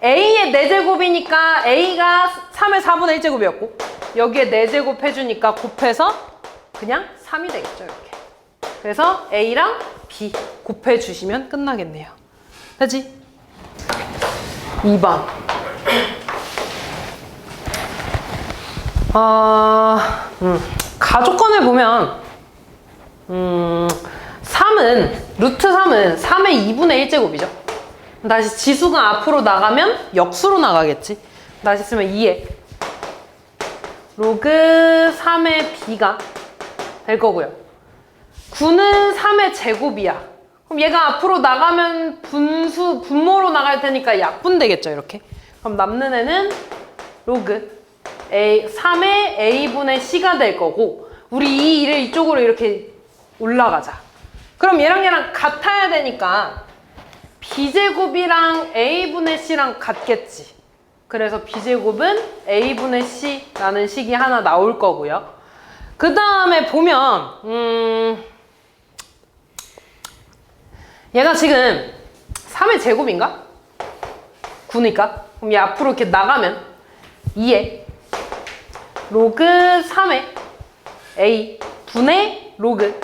a의 4제곱이니까 a가 3의 4분의 1제곱이었고 여기에 4제곱 해주니까 곱해서 그냥 3이 되겠죠 이렇게. 그래서 a랑 b 곱해주시면 끝나겠네요. 되지? 2번. 가족권을 보면 3은 루트 3은 3의 2분의 1제곱이죠. 다시 지수가 앞으로 나가면 역수로 나가겠지. 다시 쓰면 2에 로그 3의 b가 될 거고요. 9는 3의 제곱이야. 그럼 얘가 앞으로 나가면 분모로 나갈 테니까 약분되겠죠 이렇게. 그럼 남는 애는 로그 3의 a분의 c가 될 거고 우리 이 2를 이쪽으로 이렇게 올라가자. 그럼 얘랑 같아야 되니까 b제곱이랑 a분의 c랑 같겠지. 그래서 b제곱은 a분의 c라는 식이 하나 나올 거고요. 그 다음에 보면 얘가 지금 3의 제곱인가? 9니까 그럼 얘 앞으로 이렇게 나가면 2에 로그 3의 a 분의 로그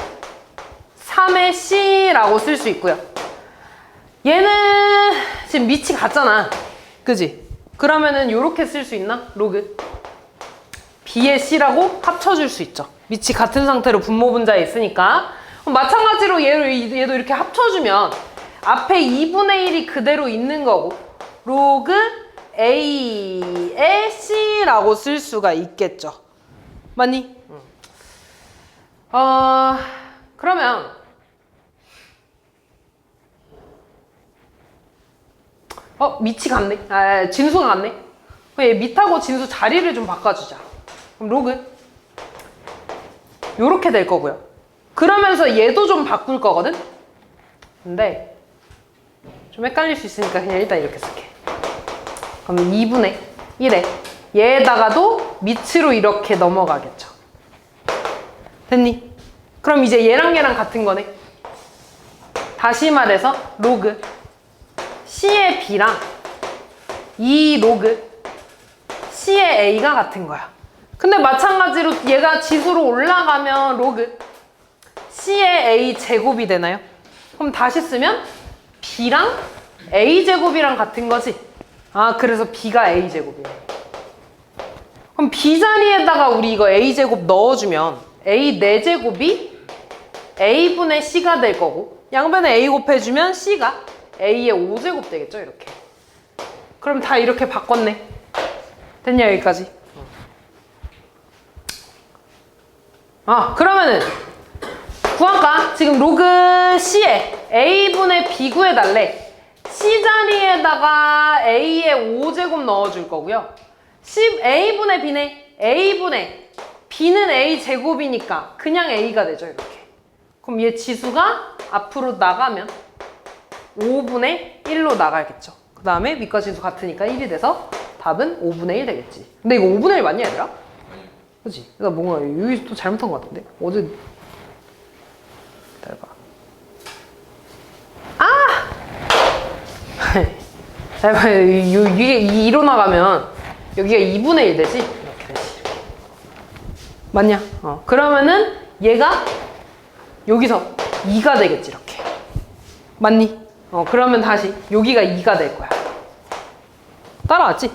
3의 c라고 쓸 수 있고요. 얘는 지금 밑이 같잖아. 그지? 그러면은 요렇게 쓸 수 있나? 로그 b의 c라고 합쳐줄 수 있죠. 밑이 같은 상태로 분모 분자에 있으니까. 마찬가지로 얘도 이렇게 합쳐주면 앞에 2분의 1이 그대로 있는 거고 로그 A의 C라고 쓸 수가 있겠죠. 맞니? 그러면 밑이 같네. 진수가 같네. 그럼 얘 밑하고 진수 자리를 좀 바꿔주자. 그럼 로그 요렇게 될 거고요. 그러면서 얘도 좀 바꿀 거거든? 근데 좀 헷갈릴 수 있으니까 그냥 일단 이렇게 쓸게. 그럼 2분의 1에 얘에다가도 밑으로 이렇게 넘어가겠죠. 됐니? 그럼 이제 얘랑 얘랑 같은 거네. 다시 말해서 로그 C의 B랑 이 로그 C의 A가 같은 거야. 근데 마찬가지로 얘가 지수로 올라가면 로그 C의 A 제곱이 되나요? 그럼 다시 쓰면 B랑 A 제곱이랑 같은 거지. 그래서 B가 A 제곱이네. 그럼 B 자리에다가 우리 이거 A 제곱 넣어주면 A 4제곱이 A분의 C가 될 거고 양변에 A 곱해주면 C가 A의 5제곱 되겠죠, 이렇게. 그럼 다 이렇게 바꿨네. 됐냐, 여기까지? 그러면은 구할까? 지금 로그 C에 A분의 B 구해달래. C 자리에다가 A의 5제곱 넣어줄 거고요. A분의 B네. A분의 B는 A 제곱이니까 그냥 A가 되죠, 이렇게. 그럼 얘 지수가 앞으로 나가면 5분의 1로 나가겠죠. 그 다음에 밑과 진수 같으니까 1이 돼서 답은 5분의 1 되겠지. 근데 이거 5분의 1 맞냐, 얘들아? 그치? 나 뭔가 여기 또 잘못한 것 같은데? 어제 기다려봐. 이게 2로 나가면 여기가 2분의 1 되지? 이렇게 되지. 이렇게. 맞냐? 그러면은 얘가 여기서 2가 되겠지, 이렇게. 맞니? 그러면 다시 여기가 2가 될 거야. 따라왔지?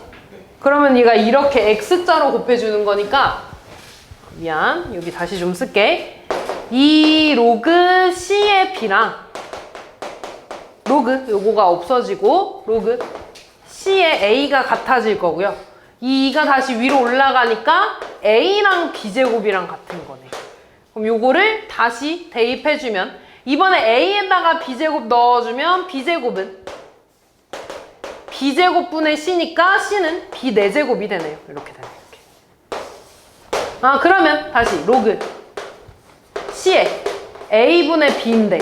그러면 얘가 이렇게 X자로 곱해주는 거니까 미안, 여기 다시 좀 쓸게. 이 로그 C의 B랑 로그 요거가 없어지고 로그 C의 A가 같아질 거고요. 이 2가 다시 위로 올라가니까 A랑 B제곱이랑 같은 거네. 그럼 요거를 다시 대입해주면 이번에 A에다가 B제곱 넣어주면 B제곱은 B제곱분의 C니까 C는 B 4제곱이 되네요. 이렇게 되네요. 이렇게. 그러면 다시 로그 C에 A분의 B인데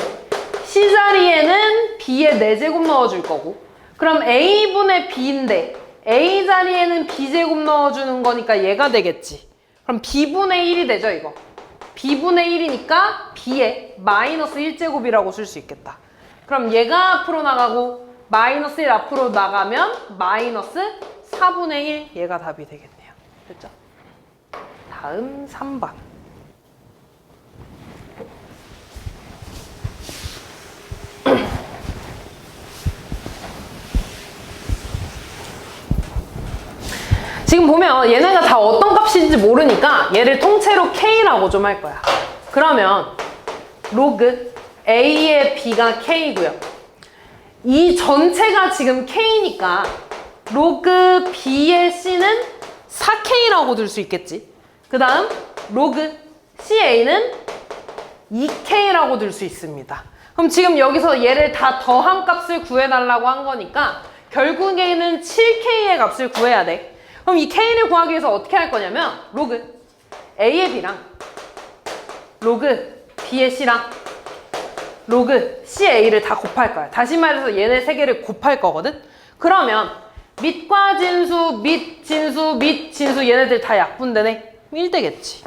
C 자리에는 B의 4제곱 넣어줄 거고 그럼 A분의 B인데 A 자리에는 B제곱 넣어주는 거니까 얘가 되겠지. 그럼 B분의 1이 되죠, 이거. B분의 1이니까 B의 마이너스 1제곱이라고 쓸 수 있겠다. 그럼 얘가 앞으로 나가고 마이너스 1 앞으로 나가면 마이너스 4분의 1 얘가 답이 되겠네요. 됐죠? 다음 3번. 지금 보면 얘네가 다 어떤 값인지 모르니까 얘를 통째로 K라고 좀 할 거야. 그러면 로그 A의 B가 K고요. 이 전체가 지금 K니까 로그 B의 C는 4K라고 들 수 있겠지. 그 다음 로그 CA는 2K라고 들 수 있습니다. 그럼 지금 여기서 얘를 다 더한 값을 구해달라고 한 거니까 결국에는 7K의 값을 구해야 돼. 그럼 이 K를 구하기 위해서 어떻게 할 거냐면 로그 A의 B랑 로그 B의 C랑 로그 CA를 다 곱할 거야. 다시 말해서 얘네 세 개를 곱할 거거든. 그러면 밑과 진수, 밑 진수, 밑 진수 얘네들 다 약분되네. 1 되겠지.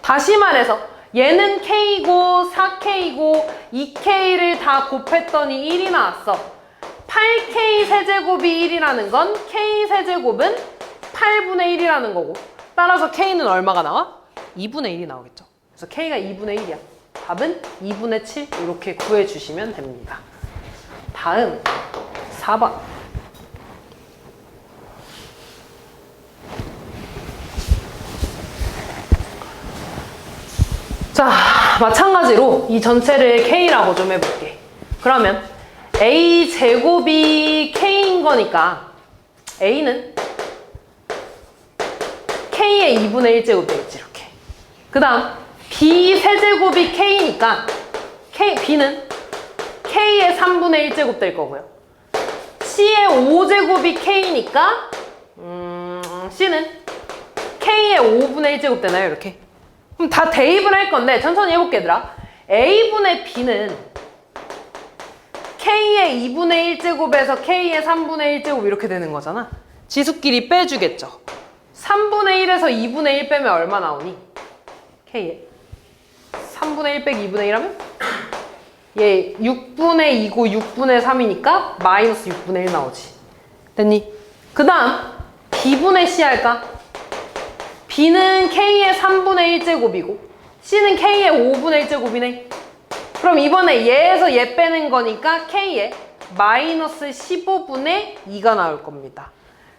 다시 말해서 얘는 K고 4K고 2K를 다 곱했더니 1이 나왔어. 8K 세제곱이 1이라는 건 K 세제곱은 8분의 1이라는 거고 따라서 K는 얼마가 나와? 2분의 1이 나오겠죠. 그래서 K가 2분의 1이야. 답은 2분의 7 이렇게 구해주시면 됩니다. 다음 4번. 자, 마찬가지로 이 전체를 K라고 좀 해볼게. 그러면 A 제곱이 K인 거니까 A는 K의 2분의 1제곱 되겠지, 이렇게. 그 다음 B 세제곱이 K니까 B는 K의 3분의 1제곱 될 거고요. C의 5제곱이 K니까 C는 K의 5분의 1제곱 되나요, 이렇게? 그럼 다 대입을 할 건데 천천히 해볼게, 얘들아. A분의 B는 K의 2분의 1제곱에서 K의 3분의 1제곱 이렇게 되는 거잖아. 지수끼리 빼주겠죠. 3분의 1에서 2분의 1 빼면 얼마 나오니? K의 3분의 1 빼기 2분의 1 하면? 얘 6분의 2고 6분의 3이니까 마이너스 6분의 1 나오지. 됐니? 그 다음 B분의 C 할까? B는 K의 3분의 1제곱이고 C는 K의 5분의 1제곱이네. 그럼 이번에 얘에서 얘 빼는 거니까 K의 마이너스 15분의 2가 나올 겁니다.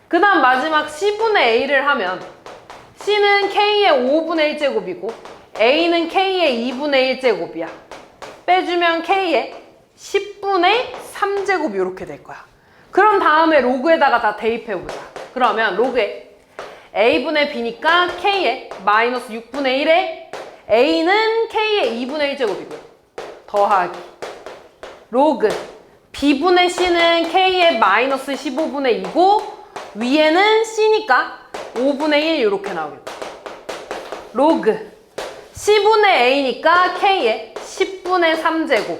그 다음 마지막 C분의 A를 하면 C는 K의 5분의 1제곱이고 A는 K의 2분의 1제곱이야. 빼주면 K의 10분의 3제곱 이렇게 될 거야. 그럼 다음에 로그에다가 다 대입해보자. 그러면 로그에 A분의 B니까 K의 마이너스 6분의 1에 A는 K의 2분의 1제곱이고요. 더하기 로그 B분의 C는 K의 마이너스 15분의 2고 위에는 C니까 5분의 1 이렇게 나오겠다. 로그 C분의 A니까 K의 10분의 3제곱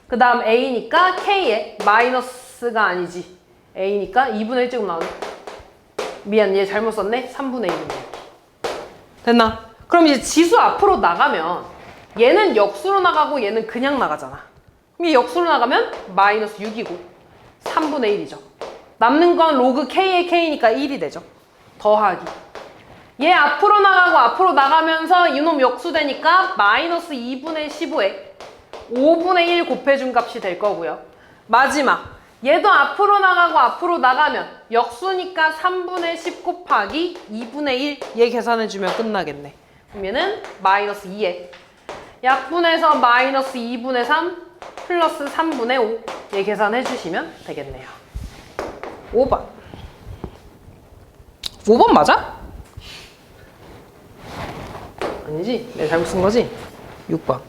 그 다음 A니까 K의 마이너스가 아니지 A니까 2분의 1제곱 나오네. 미안, 얘 잘못 썼네. 3분의 1이네. 됐나? 그럼 이제 지수 앞으로 나가면 얘는 역수로 나가고 얘는 그냥 나가잖아. 그럼 얘 역수로 나가면 마이너스 6이고 3분의 1이죠. 남는 건 로그 K의 K니까 1이 되죠. 더하기 얘 앞으로 나가고 앞으로 나가면서 이놈 역수되니까 마이너스 2분의 15에 5분의 1 곱해준 값이 될 거고요. 마지막 얘도 앞으로 나가고 앞으로 나가면 역수니까 3분의 10 곱하기 2분의 1 얘 계산해주면 끝나겠네. 그럼 얘는 마이너스 2에 약분해서 마이너스 2분의 3 플러스 3분의 5 얘 계산해주시면 되겠네요. 5번 5번 맞아? 아니지? 내가 잘못 쓴 거지? 6번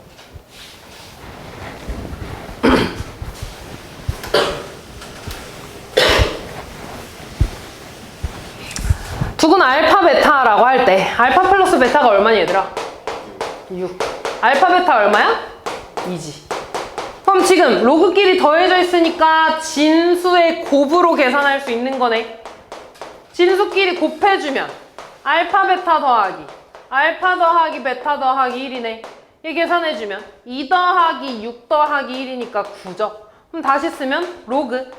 두근 알파 베타라고 할 때 알파 플러스 베타가 얼마니 얘들아? 6 알파 베타 얼마야? 2지. 그럼 지금 로그끼리 더해져 있으니까 진수의 곱으로 계산할 수 있는 거네. 진수끼리 곱해주면 알파 베타 더하기 알파 더하기 베타 더하기 1이네. 이 계산해주면 2 더하기 6 더하기 1이니까 9죠. 그럼 다시 쓰면 로그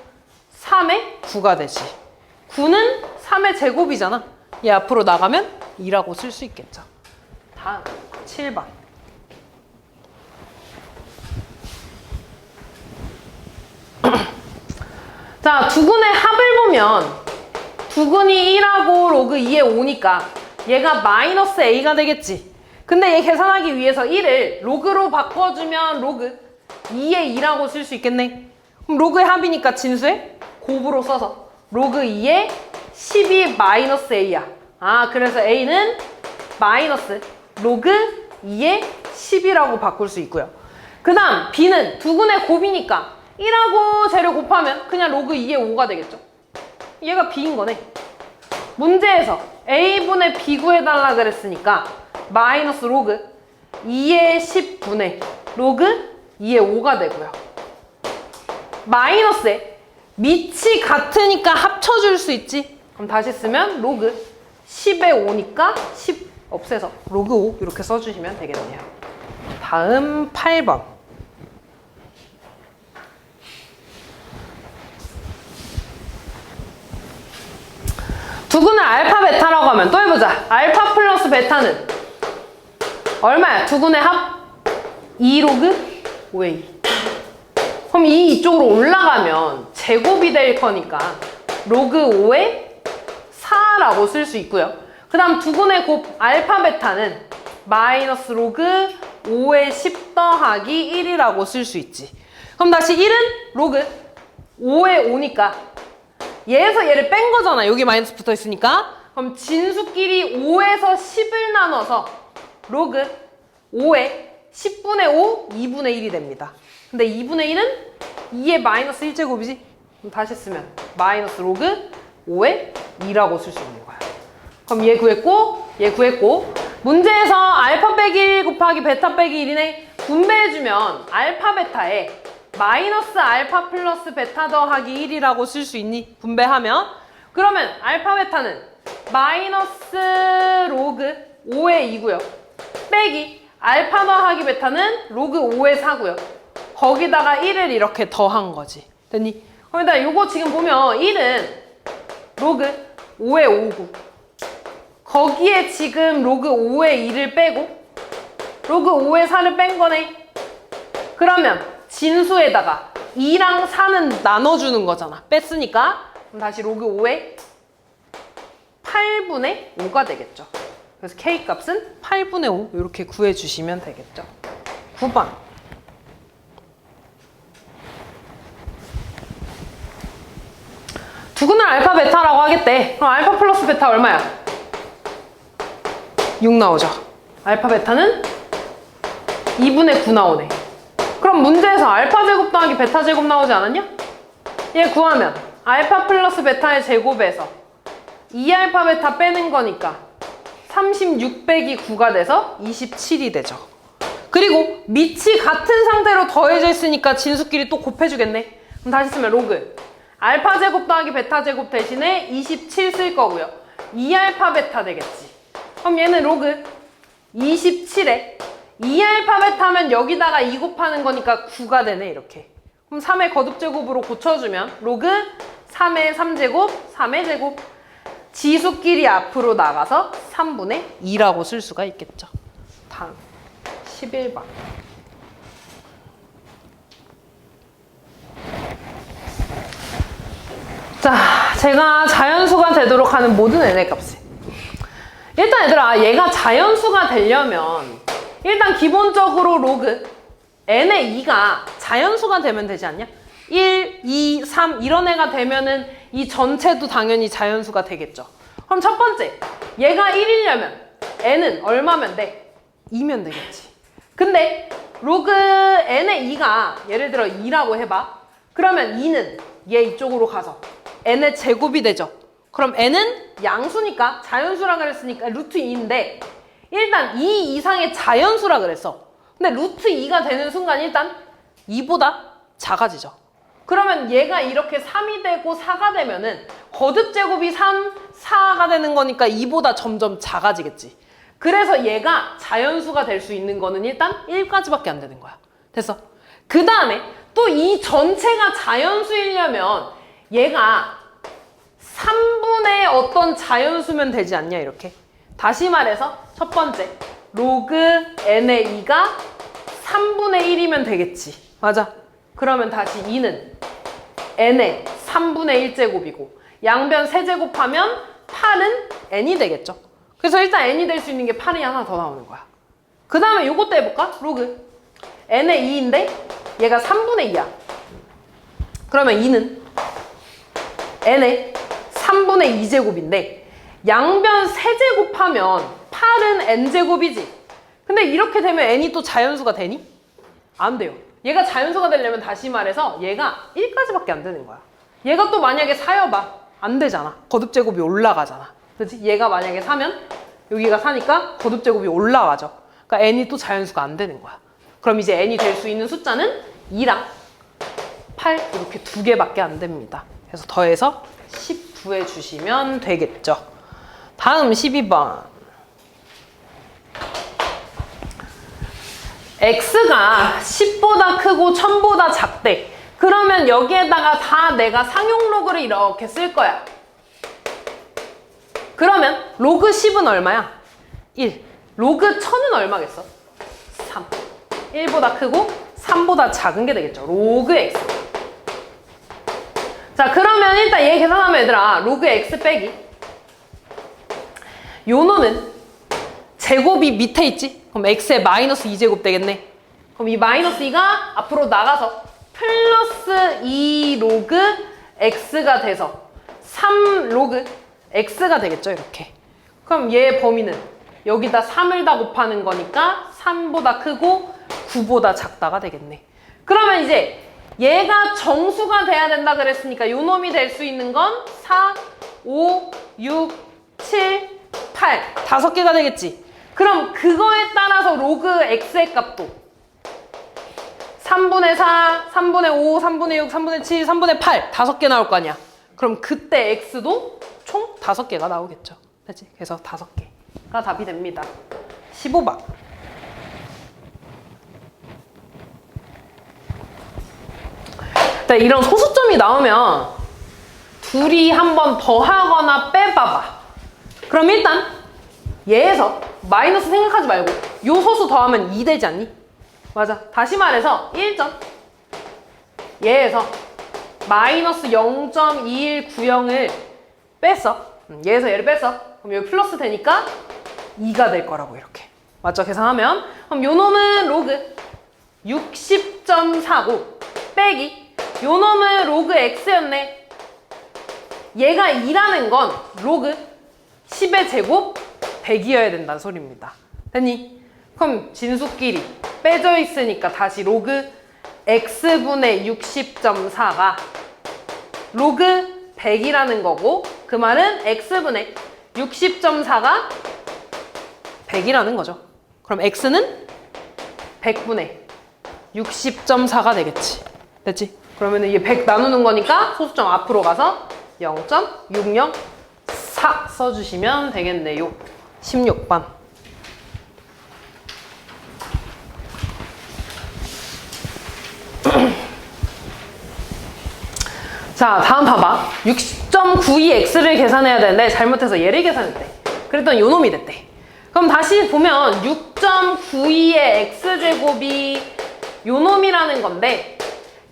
3의 9가 되지. 9는 3의 제곱이잖아. 얘 앞으로 나가면 2라고 쓸 수 있겠죠. 다음 7번 자, 두근의 합을 보면 두근이 1하고 로그 2에 5니까 얘가 마이너스 A가 되겠지. 근데 얘 계산하기 위해서 1을 로그로 바꿔주면 로그 2에 2라고 쓸 수 있겠네. 그럼 로그의 합이니까 진수에 곱으로 써서 로그 2에 12 마이너스 A야. 아, 그래서 A는 마이너스 로그 2에 10이라고 바꿀 수 있고요. 그 다음 B는 두근의 곱이니까 1하고 재료 곱하면 그냥 로그 2에 5가 되겠죠. 얘가 B인 거네. 문제에서 A분의 B 구해달라 그랬으니까 마이너스 로그 2의 10분의 로그 2의 5가 되고요. 마이너스에 밑이 같으니까 합쳐줄 수 있지. 그럼 다시 쓰면 로그 10의 5니까 10 없애서 로그 5 이렇게 써주시면 되겠네요. 다음 8번 두근을 알파 베타라고 하면 또 해보자. 알파 플러스 베타는 얼마야? 두근의 합 2 로그 5의 2. 그럼 이쪽으로 올라가면 제곱이 될 거니까 로그 5의 4라고 쓸 수 있고요. 그 다음 두근의 곱 알파 베타는 마이너스 로그 5의 10 더하기 1이라고 쓸 수 있지. 그럼 다시 1은 로그 5에 5니까 얘에서 얘를 뺀 거잖아. 여기 마이너스 붙어 있으니까. 그럼 진수끼리 5에서 10을 나눠서 로그 5에 10분의 5, 2분의 1이 됩니다. 근데 2분의 1은 2의 마이너스 1제곱이지? 그럼 다시 쓰면 마이너스 로그 5의 2라고 쓸 수 있는 거야. 그럼 얘 구했고, 얘 구했고, 문제에서 알파 빼기 1 곱하기 베타 빼기 1이네. 분배해주면 알파 베타에 마이너스 알파 플러스 베타 더하기 1이라고 쓸 수 있니? 분배하면. 그러면 알파 베타는 마이너스 로그 5의 2고요. 빼기 알파 더하기 베타는 로그 5의 4고요. 거기다가 1을 이렇게 더한 거지. 됐니? 그럼 일단 요거 지금 보면 1은 로그 5의 5고 거기에 지금 로그 5의 2를 빼고 로그 5의 4를 뺀 거네. 그러면 진수에다가 2랑 4는 나눠주는 거잖아. 뺐으니까. 그럼 다시 로그 5의 8분의 5가 되겠죠. 그래서 K 값은 8분의 5 이렇게 구해주시면 되겠죠. 9번. 두근을 알파 베타라고 하겠대. 그럼 알파 플러스 베타 얼마야? 6 나오죠. 알파 베타는 2분의 9 나오네. 그럼 문제에서 알파 제곱 더하기 베타 제곱 나오지 않았냐? 얘 구하면 알파 플러스 베타의 제곱에서 2알파 베타 빼는 거니까 36 빼기 9가 돼서 27이 되죠. 그리고 밑이 같은 상태로 더해져 있으니까 진수끼리 또 곱해주겠네. 그럼 다시 쓰면 로그 알파 제곱 더하기 베타 제곱 대신에 27 쓸 거고요. 2알파 베타 되겠지. 그럼 얘는 로그 27에 2알파 베타면 여기다가 2 곱하는 거니까 9가 되네. 이렇게. 그럼 3의 거듭제곱으로 고쳐주면 로그 3의 3제곱 3의 제곱 지수끼리 앞으로 나가서 3분의 2라고 쓸 수가 있겠죠. 다음 11번. 자, 제가 자연수가 되도록 하는 모든 n의 값을. 일단 얘들아, 얘가 자연수가 되려면 일단 기본적으로 로그 n의 2가 자연수가 되면 되지 않냐? 1, 2, 3 이런 애가 되면은 이 전체도 당연히 자연수가 되겠죠. 그럼 첫 번째, 얘가 1이려면 n은 얼마면 돼? 2면 되겠지. 근데 로그 n의 2가 예를 들어 2라고 해봐. 그러면 2는 얘 이쪽으로 가서 n의 제곱이 되죠. 그럼 n은 양수니까 자연수라 그랬으니까 루트 2인데 일단 2 이상의 자연수라 그랬어. 근데 루트 2가 되는 순간 일단 2보다 작아지죠. 그러면 얘가 이렇게 3이 되고 4가 되면은 거듭제곱이 3, 4가 되는 거니까 2보다 점점 작아지겠지. 그래서 얘가 자연수가 될 수 있는 거는 일단 1까지밖에 안 되는 거야. 됐어? 그 다음에 또 이 전체가 자연수이려면 얘가 3분의 어떤 자연수면 되지 않냐 이렇게. 다시 말해서 첫 번째 로그 n의 2가 3분의 1이면 되겠지. 맞아. 그러면 다시 2는 n의 3분의 1제곱이고 양변 세제곱하면 8은 n이 되겠죠. 그래서 일단 n이 될 수 있는 게 8이 하나 더 나오는 거야. 그 다음에 요것도 해볼까? 로그 n의 2인데 얘가 3분의 2야. 그러면 2는 n의 3분의 2제곱인데 양변 세제곱하면 8은 n제곱이지. 근데 이렇게 되면 n이 또 자연수가 되니? 안 돼요. 얘가 자연수가 되려면 다시 말해서 얘가 1까지밖에 안 되는 거야. 얘가 또 만약에 4여봐. 안 되잖아. 거듭제곱이 올라가잖아. 그렇지? 얘가 만약에 4면 여기가 4니까 거듭제곱이 올라가죠. 그러니까 n이 또 자연수가 안 되는 거야. 그럼 이제 n이 될 수 있는 숫자는 2랑 8 이렇게 두 개밖에 안 됩니다. 그래서 더해서 10 구해주시면 되겠죠. 다음 12번. x가 10보다 크고 1000보다 작대. 그러면 여기에다가 다 내가 상용로그를 이렇게 쓸 거야. 그러면 로그 10은 얼마야? 1. 로그 1000은 얼마겠어? 3. 1보다 크고 3보다 작은 게 되겠죠. 로그 x. 자, 그러면 일단 얘 계산하면 얘들아 로그 x 빼기 요 놈은 제곱이 밑에 있지? 그럼 x의 마이너스 2제곱 되겠네. 그럼 이 마이너스 2가 앞으로 나가서 플러스 2 로그 x가 돼서 3 로그 x가 되겠죠, 이렇게. 그럼 얘 범위는 여기다 3을 다 곱하는 거니까 3보다 크고 9보다 작다가 되겠네. 그러면 이제 얘가 정수가 돼야 된다 그랬으니까 요 놈이 될 수 있는 건 4, 5, 6, 7, 8 5개가 되겠지. 그럼 그거에 따라서 로그 x의 값도 3분의 4, 3분의 5, 3분의 6, 3분의 7, 3분의 8 5개 나올 거 아니야. 그럼 그때 x도 총 5개가 나오겠죠. 그치? 그래서 5개가 답이 됩니다. 15번. 네, 이런 소수점이 나오면 둘이 한 번 더 하거나 빼봐봐. 그럼 일단 얘에서 마이너스 생각하지 말고 요 소수 더하면 2 되지 않니? 맞아. 다시 말해서 1점 얘에서 마이너스 0.2190을 뺐어. 얘에서 얘를 뺐어. 그럼 여기 플러스 되니까 2가 될 거라고 이렇게. 맞죠? 계산하면. 그럼 요 놈은 로그 60.49 빼기 요 놈은 로그 x였네. 얘가 2라는 건 로그 10의 제곱 100이어야 된다는 소리입니다. 됐니? 그럼 진수끼리 빼져 있으니까 다시 로그 x분의 60.4가 로그 100이라는 거고 그 말은 x분의 60.4가 100이라는 거죠. 그럼 x는 100분의 60.4가 되겠지. 됐지? 그러면 이게 100 나누는 거니까 소수점 앞으로 가서 0.604 써주시면 되겠네요. 16번. 자, 다음 봐봐. 60.92x를 계산해야 되는데 잘못해서 얘를 계산했대. 그랬더니 요 놈이 됐대. 그럼 다시 보면 6.92의 x제곱이 요 놈이라는 건데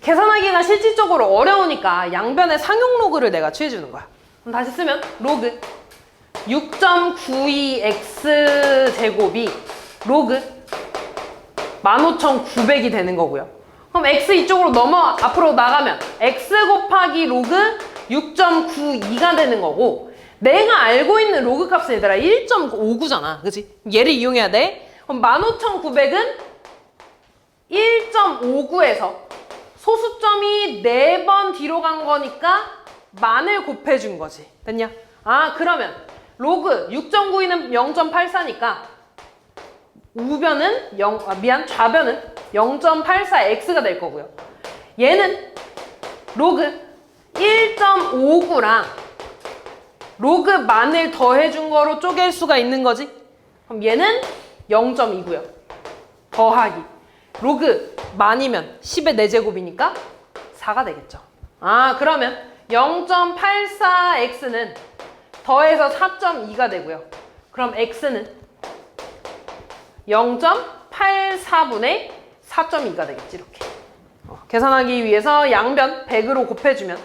계산하기가 실질적으로 어려우니까 양변의 상용 로그를 내가 취해주는 거야. 그럼 다시 쓰면 로그 6.92x제곱이 로그 15,900이 되는 거고요. 그럼 x 이쪽으로 앞으로 나가면 x 곱하기 로그 6.92가 되는 거고 내가 알고 있는 로그 값은 얘들아 1.59잖아. 그치? 얘를 이용해야 돼. 그럼 15,900은 1.59에서 소수점이 4번 뒤로 간 거니까 만을 곱해준 거지. 됐냐? 아, 그러면 로그 6.92는 0.84니까 우변은 좌변은 0.84x가 될 거고요. 얘는 로그 1.59랑 로그 만을 더해준 거로 쪼갤 수가 있는 거지. 그럼 얘는 0.2고요. 더하기 로그 만이면 10의 4제곱이니까 4가 되겠죠. 아, 그러면 0.84x는 더해서 4.2가 되고요. 그럼 x는 0.84분의 4.2가 되겠지, 이렇게. 계산하기 위해서 양변 100으로 곱해주면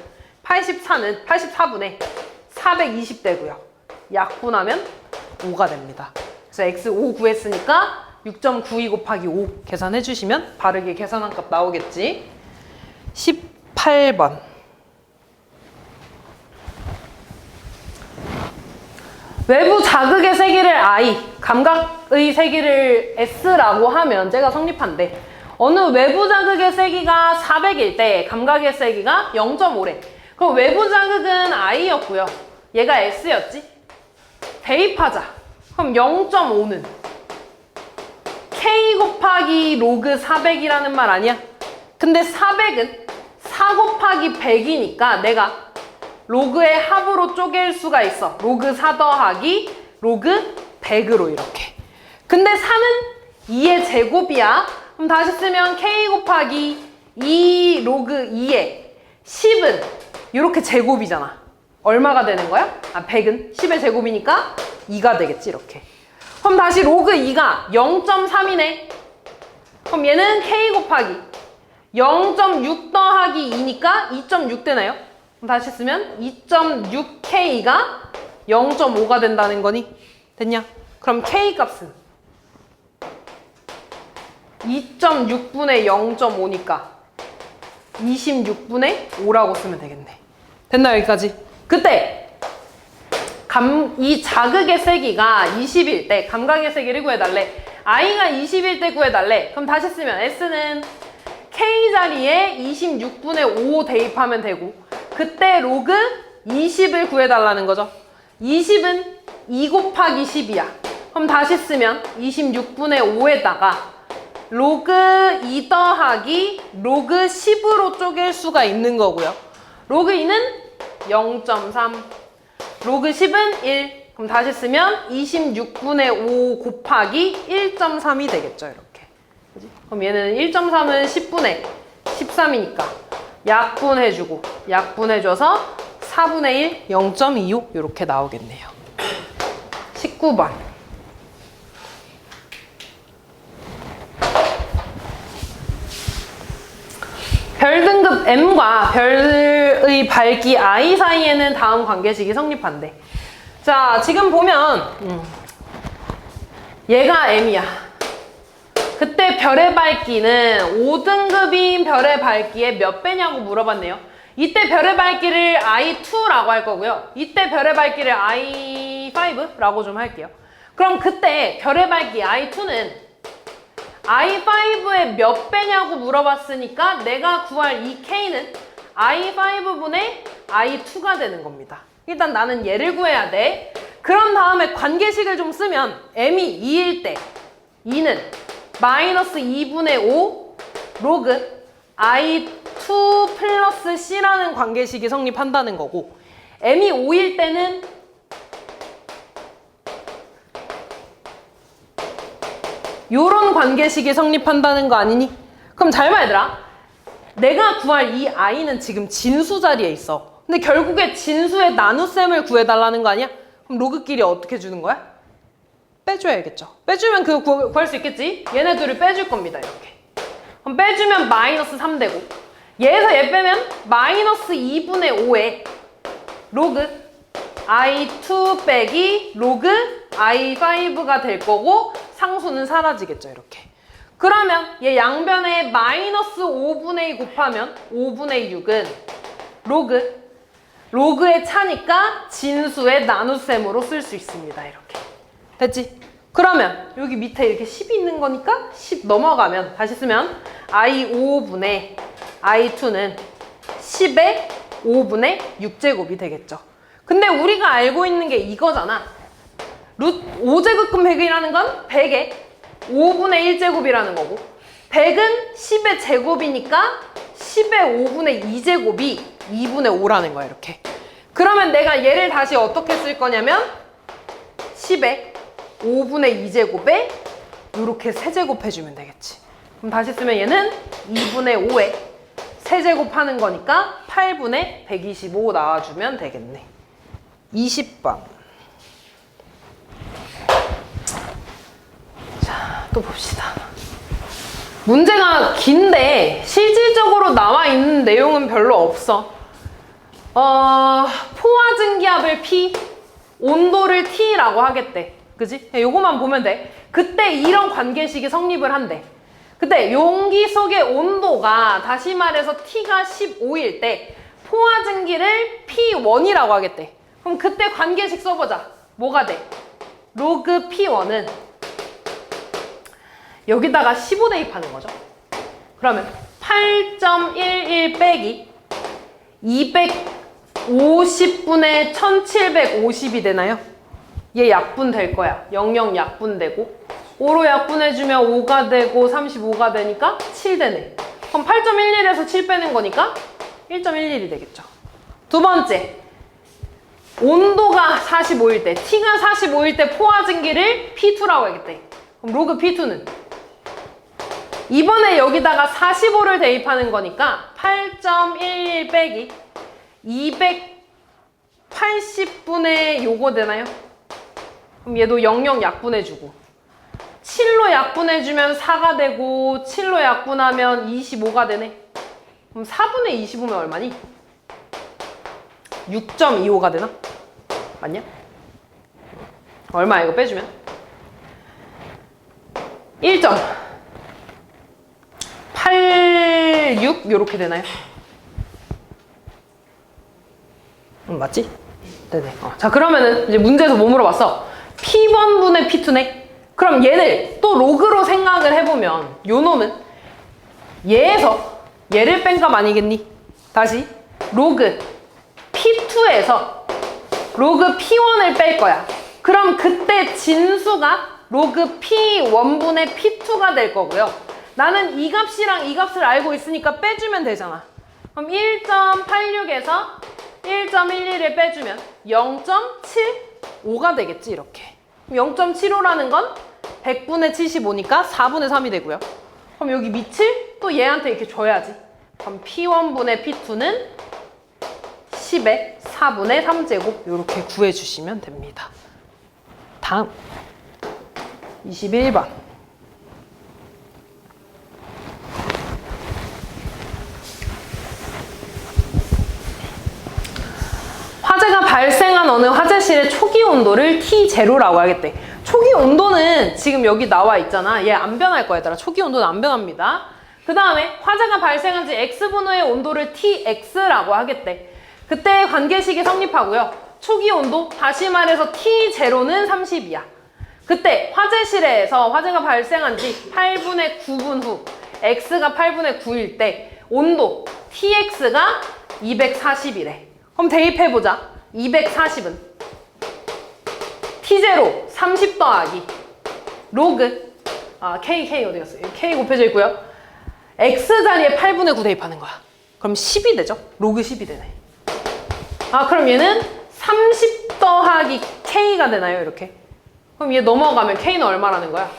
84분의 420 되고요. 약분하면 5가 됩니다. 그래서 x 5 구했으니까 6.92 곱하기 5 계산해 주시면 바르게 계산한 값 나오겠지. 18번. 외부 자극의 세기를 I, 감각의 세기를 S라고 하면 문제가 성립한데 어느 외부 자극의 세기가 400일 때 감각의 세기가 0.5래. 그럼 외부 자극은 I였고요. 얘가 S였지? 대입하자. 그럼 0.5는 K 곱하기 로그 400이라는 말 아니야? 근데 400은 4 곱하기 100이니까 내가 로그의 합으로 쪼갤 수가 있어. 로그 4 더하기 로그 100으로 이렇게. 근데 4는 2의 제곱이야. 그럼 다시 쓰면 K 곱하기 2 로그 2에 10은 이렇게 제곱이잖아. 얼마가 되는 거야? 아, 100은 10의 제곱이니까 2가 되겠지, 이렇게. 그럼 다시 로그 2가 0.3이네. 그럼 얘는 K 곱하기 0.6 더하기 2니까 2.6 되나요? 그럼 다시 쓰면 2.6K가 0.5가 된다는 거니? 됐냐? 그럼 K 값은 2.6분의 0.5니까 26분의 5라고 쓰면 되겠네. 됐나 여기까지? 그때 이 자극의 세기가 20일 때 감각의 세기를 구해달래. i가 20일 때 구해달래. 그럼 다시 쓰면 s는 k자리에 26분의 5 대입하면 되고, 그때 로그 20을 구해달라는 거죠. 20은 2 곱하기 10이야. 그럼 다시 쓰면 26분의 5에다가 로그 2 더하기 로그 10으로 쪼갤 수가 있는 거고요. 로그 2는 0.3, 로그 10은 1. 그럼 다시 쓰면 26분의 5 곱하기 1.3이 되겠죠, 이렇게. 그치? 그럼 얘는 1.3은 10분의 13이니까 약분해주고, 약분해줘서 4분의 1, 0.25 이렇게 나오겠네요. 19번. 별 등급 M과 별의 밝기 I 사이에는 다음 관계식이 성립한대. 자, 지금 보면 얘가 M이야. 그때 별의 밝기는 5등급인 별의 밝기의 몇 배냐고 물어봤네요. 이때 별의 밝기를 I2라고 할 거고요. 이때 별의 밝기를 I5라고 좀 할게요. 그럼 그때 별의 밝기 I2는 I5의 몇 배냐고 물어봤으니까 내가 구할 이 K는 I5분의 I2가 되는 겁니다. 일단 나는 얘를 구해야 돼. 그런 다음에 관계식을 좀 쓰면 M이 2일 때 2는 마이너스 2분의 5 로그 I2 플러스 C라는 관계식이 성립한다는 거고, M이 5일 때는 요런 관계식이 성립한다는 거 아니니? 그럼 잘 봐, 얘들아. 내가 구할 이 I는 지금 진수 자리에 있어. 근데 결국에 진수의 나눗셈을 구해달라는 거 아니야? 그럼 로그끼리 어떻게 주는 거야? 빼줘야겠죠. 빼주면 그거 구할 수 있겠지? 얘네 둘을 빼줄 겁니다, 이렇게. 그럼 빼주면 마이너스 3 되고, 얘에서 얘 빼면 마이너스 2분의 5에 로그 I2 빼기 로그 I5가 될 거고, 상수는 사라지겠죠, 이렇게. 그러면 얘 양변에 마이너스 5분의 2 곱하면 5분의 6은 로그의 차니까 진수의 나눗셈으로 쓸 수 있습니다, 이렇게. 됐지? 그러면 여기 밑에 이렇게 10이 있는 거니까 10 넘어가면 다시 쓰면 I5분의 I2는 10의 5분의 6제곱이 되겠죠. 근데 우리가 알고 있는 게 이거잖아. 5제곱근 100이라는 건 100의 5분의 1제곱이라는 거고, 100은 10의 제곱이니까 10의 5분의 2제곱이 2분의 5라는 거야, 이렇게. 그러면 내가 얘를 다시 어떻게 쓸 거냐면 10의 5분의 2제곱에 이렇게 세제곱해주면 되겠지. 그럼 다시 쓰면 얘는 2분의 5에 세제곱하는 거니까 8분의 125 나와주면 되겠네. 20번. 자, 또 봅시다. 문제가 긴데 실질적으로 나와 있는 내용은 별로 없어. 포화 증기압을 P, 온도를 T라고 하겠대. 그지? 요거만 보면 돼. 그때 이런 관계식이 성립을 한대. 그때 용기 속의 온도가, 다시 말해서 T가 15일 때 포화 증기를 P1이라고 하겠대. 그럼 그때 관계식 써보자. 뭐가 돼? 로그 P1은 여기다가 15 대입하는 거죠. 그러면 8.11 빼기 250분의 1750이 되나요? 얘 약분 될 거야. 00 약분되고 5로 약분해주면 5가 되고 35가 되니까 7 되네. 그럼 8.11에서 7 빼는 거니까 1.11이 되겠죠. 두 번째, 온도가 45일 때, T가 45일 때 포화 증기를 P2라고 하겠대. 그럼 로그 P2는 이번에 여기다가 45를 대입하는 거니까 8.11 빼기 280분의 요거 되나요? 그럼 얘도 00 약분해주고 7로 약분해주면 4가 되고 7로 약분하면 25가 되네. 그럼 4분의 25면 얼마니? 6.25가 되나? 맞냐? 얼마야 이거 빼주면? 1.86 1, 6 이렇게 되나요? 맞지? 네네. 자, 그러면은 이제 문제에서 뭐 물어봤어? P1분의 P2네? 그럼 얘를 또 로그로 생각을 해보면 요 놈은 얘에서 얘를 뺀 값 아니겠니? 다시 로그 P2에서 로그 P1을 뺄 거야. 그럼 그때 진수가 로그 P1분의 P2가 될 거고요. 나는 이 값이랑 이 값을 알고 있으니까 빼주면 되잖아. 그럼 1.86에서 1.11을 빼주면 0.75가 되겠지, 이렇게. 0.75라는 건 100분의 75니까 4분의 3이 되고요. 그럼 여기 밑을 또 얘한테 이렇게 줘야지. 그럼 P1분의 P2는 10의 4분의 3제곱 이렇게 구해주시면 됩니다. 다음 21번. 화재가 발생한 어느 화재실의 초기 온도를 T0라고 하겠대. 초기 온도는 지금 여기 나와 있잖아. 얘 안 변할 거야, 얘들아. 초기 온도는 안 변합니다. 그 다음에 화재가 발생한 지 X분호의 온도를 TX라고 하겠대. 그때 관계식이 성립하고요. 초기 온도, 다시 말해서 T0는 30이야. 그때 화재실에서 화재가 발생한 지 8분의 9분 후 X가 8분의 9일 때 온도 TX가 240이래. 그럼 대입해보자. 240은 T0 30 더하기 로그 K 어디 갔어? K 곱해져 있고요. X 자리에 8분의 9 대입하는 거야. 그럼 10이 되죠? 로그 10이 되네. 그럼 얘는 30 더하기 K가 되나요? 이렇게. 그럼 얘 넘어가면 K는 얼마라는 거야?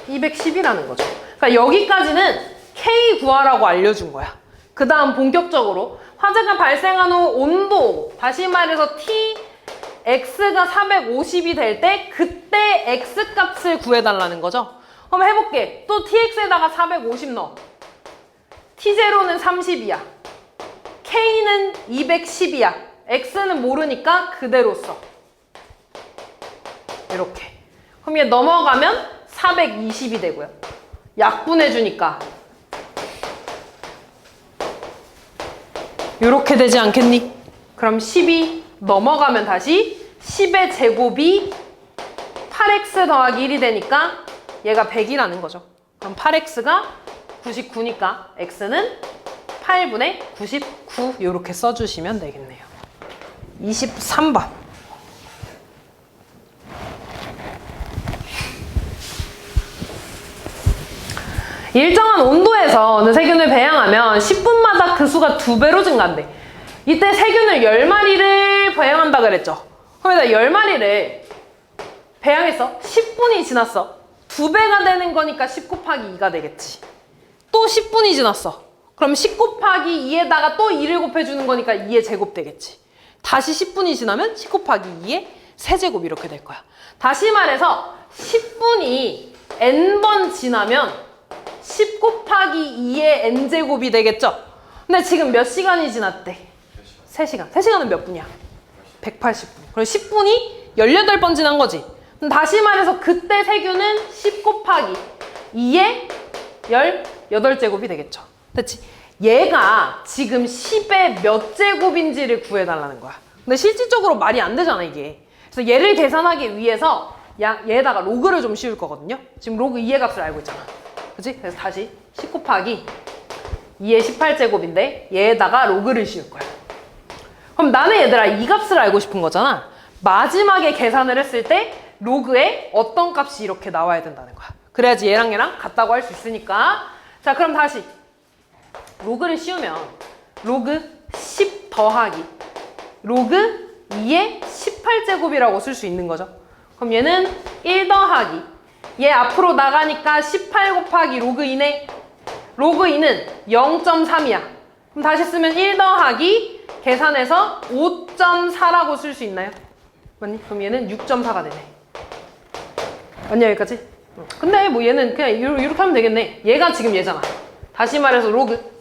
210이라는 거죠. 그러니까 여기까지는 K 구하라고 알려준 거야. 그 다음 본격적으로 화재가 발생한 후 온도, 다시 말해서 T, X가 450이 될 때 그때 X 값을 구해달라는 거죠. 한번 해볼게. 또 TX에다가 450 넣어. T0는 30이야. K는 210이야. X는 모르니까 그대로 써. 이렇게. 그럼 얘 넘어가면 420이 되고요. 약분해주니까 이렇게 되지 않겠니? 그럼 10이 넘어가면 다시 10의 제곱이 8x 더하기 1이 되니까 얘가 100이라는 거죠. 그럼 8x가 99니까 x는 8분의 99 이렇게 써주시면 되겠네요. 23번. 일정한 온도에서 어느 세균을 배양하면 10분마다 그 수가 2배로 증가한대. 이때 세균을 10마리를 배양한다 그랬죠. 그럼 일단 10마리를 배양했어. 10분이 지났어. 2배가 되는 거니까 10 곱하기 2가 되겠지. 또 10분이 지났어. 그럼 10 곱하기 2에다가 또 2를 곱해주는 거니까 2의 제곱 되겠지. 다시 10분이 지나면 10 곱하기 2의 세제곱 이렇게 될 거야. 다시 말해서 10분이 n번 지나면 10 곱하기 2의 n제곱이 되겠죠? 근데 지금 몇 시간이 지났대? 3시간. 3시간은 몇 분이야? 180분. 그럼 10분이 18번 지난 거지. 그럼 다시 말해서 그때 세균은 10 곱하기 2의 18제곱이 되겠죠. 됐지? 얘가 지금 10의 몇 제곱인지를 구해달라는 거야. 근데 실질적으로 말이 안 되잖아, 이게. 그래서 얘를 계산하기 위해서 얘에다가 로그를 좀 씌울 거거든요. 지금 로그 2의 값을 알고 있잖아. 그치? 그래서 다시 10 곱하기 2의 18제곱인데 얘에다가 로그를 씌울 거야. 그럼 나는 얘들아 이 값을 알고 싶은 거잖아. 마지막에 계산을 했을 때 로그에 어떤 값이 이렇게 나와야 된다는 거야. 그래야지 얘랑 얘랑 같다고 할 수 있으니까. 자, 그럼 다시 로그를 씌우면 로그 10 더하기 로그 2의 18제곱이라고 쓸 수 있는 거죠. 그럼 얘는 1 더하기 얘 앞으로 나가니까 18 곱하기 로그 2네. 로그 2는 0.3이야. 그럼 다시 쓰면 1 더하기 계산해서 5.4라고 쓸 수 있나요? 맞니? 그럼 얘는 6.4가 되네. 맞니? 여기까지? 근데 뭐 얘는 그냥 이렇게 하면 되겠네. 얘가 지금 얘잖아. 다시 말해서 로그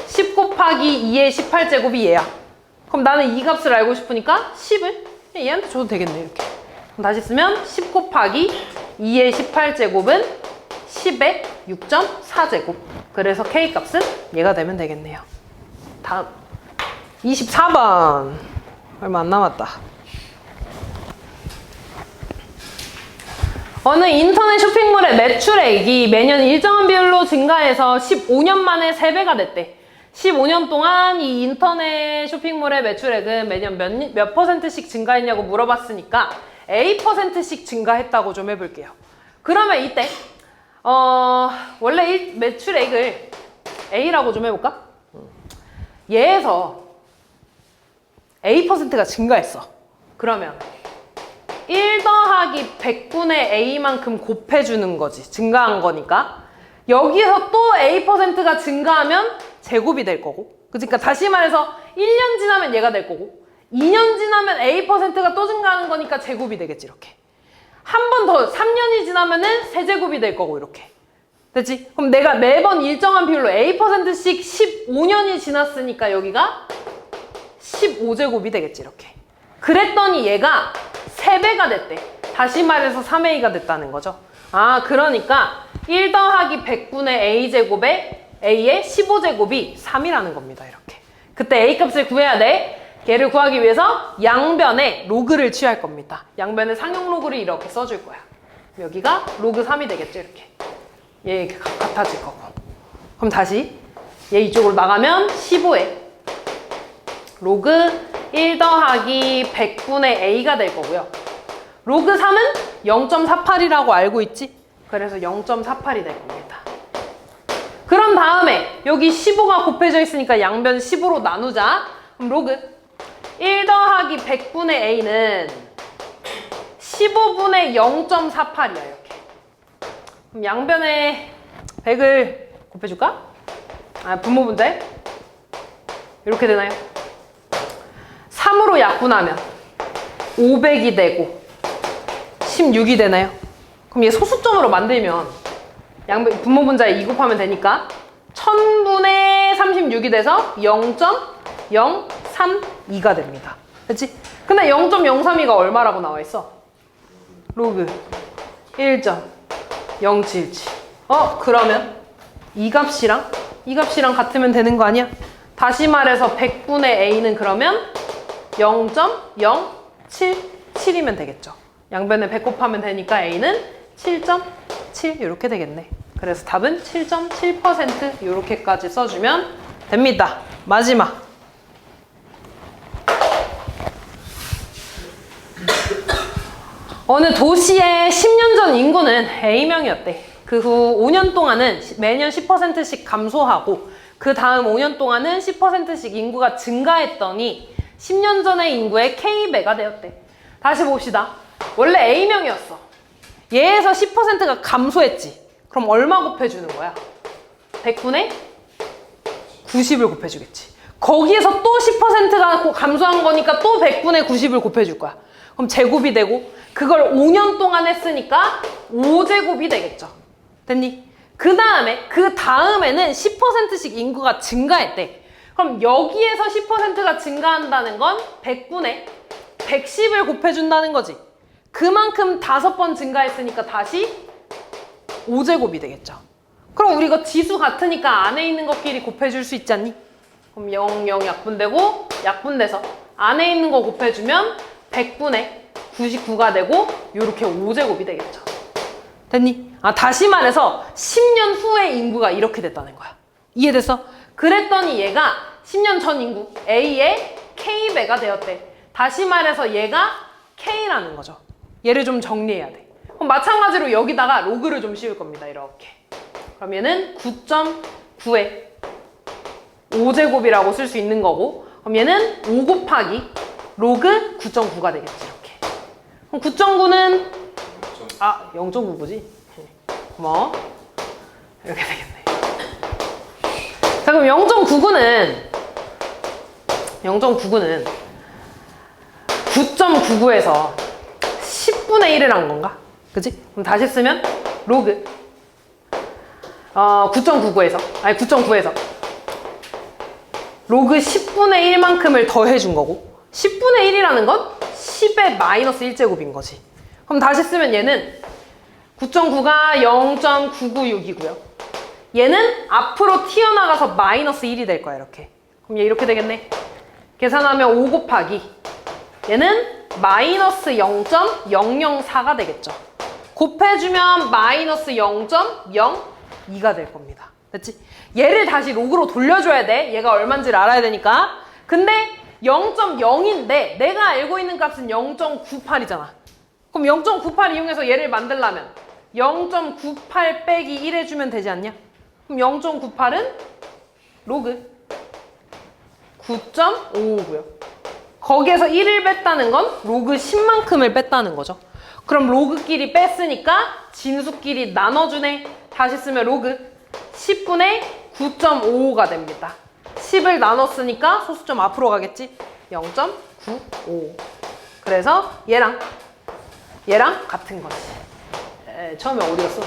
10 곱하기 2의 18제곱이 얘야. 그럼 나는 이 값을 알고 싶으니까 10을 얘한테 줘도 되겠네. 이렇게. 그럼 다시 쓰면 10 곱하기 2의 18제곱은 10의 6.4제곱. 그래서 K값은 얘가 되면 되겠네요. 다음 24번. 얼마 안 남았다. 어느 인터넷 쇼핑몰의 매출액이 매년 일정한 비율로 증가해서 15년 만에 3배가 됐대. 15년 동안 이 인터넷 쇼핑몰의 매출액은 매년 몇 %씩 증가했냐고 물어봤으니까 A%씩 증가했다고 좀 해볼게요. 그러면 이때 원래 매출액을 A라고 좀 해볼까? 얘에서 A%가 증가했어. 그러면 1 더하기 100분의 A만큼 곱해주는 거지. 증가한 거니까. 여기서 또 A%가 증가하면 제곱이 될 거고. 그러니까 다시 말해서 1년 지나면 얘가 될 거고 2년 지나면 A%가 또 증가하는 거니까 제곱이 되겠지. 이렇게. 한 번 더 3년이 지나면은 세제곱이 될 거고 이렇게. 됐지? 그럼 내가 매번 일정한 비율로 A%씩 15년이 지났으니까 여기가 15제곱이 되겠지. 이렇게. 그랬더니 얘가 3배가 됐대. 다시 말해서 3A가 됐다는 거죠. 아, 그러니까 1 더하기 100분의 A제곱에 A의 15제곱이 3이라는 겁니다. 이렇게. 그때 A값을 구해야 돼. 걔를 구하기 위해서 양변에 로그를 취할 겁니다. 양변에 상용 로그를 이렇게 써줄 거야. 여기가 로그 3이 되겠죠. 이렇게. 얘 같아질 거고. 그럼 다시 얘 이쪽으로 나가면 15에 로그 1 더하기 100분의 A가 될 거고요. 로그 3은 0.48이라고 알고 있지? 그래서 0.48이 될 겁니다. 그런 다음에 여기 15가 곱해져 있으니까 양변 15로 나누자. 그럼 로그 1 더하기 100분의 A는 15분의 0.48이야. 이렇게. 그럼 양변에 100을 곱해줄까? 아, 분모분자에? 이렇게 되나요? 3으로 약분하면 500이 되고 16이 되나요? 그럼 얘 소수점으로 만들면 분모분자에 2 곱하면 되니까 1000분의 36이 돼서 0.032가 됩니다. 그치? 근데 0.032가 얼마라고 나와 있어? 로그 1.077. 그러면 이 값이랑 같으면 되는 거 아니야? 다시 말해서 100분의 A는 그러면 0.077이면 되겠죠. 양변에 100 곱하면 되니까 A는 7.7 이렇게 되겠네. 그래서 답은 7.7% 이렇게까지 써주면 됩니다. 마지막. 어느 도시의 10년 전 인구는 A명이었대. 그 후 5년 동안은 매년 10%씩 감소하고 그 다음 5년 동안은 10%씩 인구가 증가했더니 10년 전의 인구의 K배가 되었대. 다시 봅시다. 원래 A명이었어. 얘에서 10%가 감소했지. 그럼 얼마 곱해주는 거야? 100분의 90을 곱해주겠지. 거기에서 또 10%가 감소한 거니까 또 100분의 90을 곱해줄 거야. 그럼 제곱이 되고 그걸 5년 동안 했으니까 5제곱이 되겠죠. 됐니? 그 다음에는 10%씩 인구가 증가했대. 그럼 여기에서 10%가 증가한다는 건 100분의 110을 곱해준다는 거지. 그만큼 5번 증가했으니까 다시 5제곱이 되겠죠. 그럼 우리 이거 지수 같으니까 안에 있는 것끼리 곱해줄 수 있지 않니? 그럼 0, 0 약분되고 약분돼서 안에 있는 거 곱해주면 100분의 99가 되고 이렇게 5제곱이 되겠죠. 됐니? 다시 말해서 10년 후의 인구가 이렇게 됐다는 거야. 이해됐어? 그랬더니 얘가 10년 전 인구 A의 K배가 되었대. 다시 말해서 얘가 K라는 거죠. 얘를 좀 정리해야 돼. 그럼 마찬가지로 여기다가 로그를 좀 씌울 겁니다. 이렇게. 그럼 얘는 9.9에 5제곱이라고 쓸 수 있는 거고, 그럼 얘는 5 곱하기 로그 9.9가 되겠지. 이렇게. 그럼 9.9는 0.99지? 고마워. 이렇게 되겠네. 자, 그럼 0.99는 9.99에서 10분의 1을 한 건가? 그치? 그럼 다시 쓰면 로그 9.9에서 로그 10분의 1만큼을 더해준 거고 10분의 1이라는 건 10의 마이너스 1제곱인 거지. 그럼 다시 쓰면 얘는 9.9가 0.996이고요. 얘는 앞으로 튀어나가서 마이너스 1이 될 거야, 이렇게. 그럼 얘 이렇게 되겠네. 계산하면 5 곱하기. 얘는 마이너스 0.004가 되겠죠. 곱해주면 마이너스 0.02가 될 겁니다. 됐지? 얘를 다시 로그로 돌려줘야 돼. 얘가 얼마인지를 알아야 되니까. 근데 0.0인데 내가 알고 있는 값은 0.98이잖아. 그럼 0.98 이용해서 얘를 만들려면 0.98 빼기 1 해주면 되지 않냐? 그럼 0.98은 로그 9.5고요. 거기에서 1을 뺐다는 건 로그 10만큼을 뺐다는 거죠. 그럼 로그끼리 뺐으니까 진수끼리 나눠주네. 다시 쓰면 로그 10분의 9.55가 됩니다. 10을 나눴으니까 소수점 앞으로 가겠지? 0.95. 그래서 얘랑 같은 거지. 처음에 어디였어?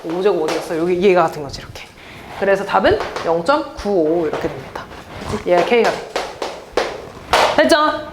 5제곱 어디였어? 여기 얘가 같은 거지, 이렇게. 그래서 답은 0.95 이렇게 됩니다. 얘가 K가 돼. 됐죠?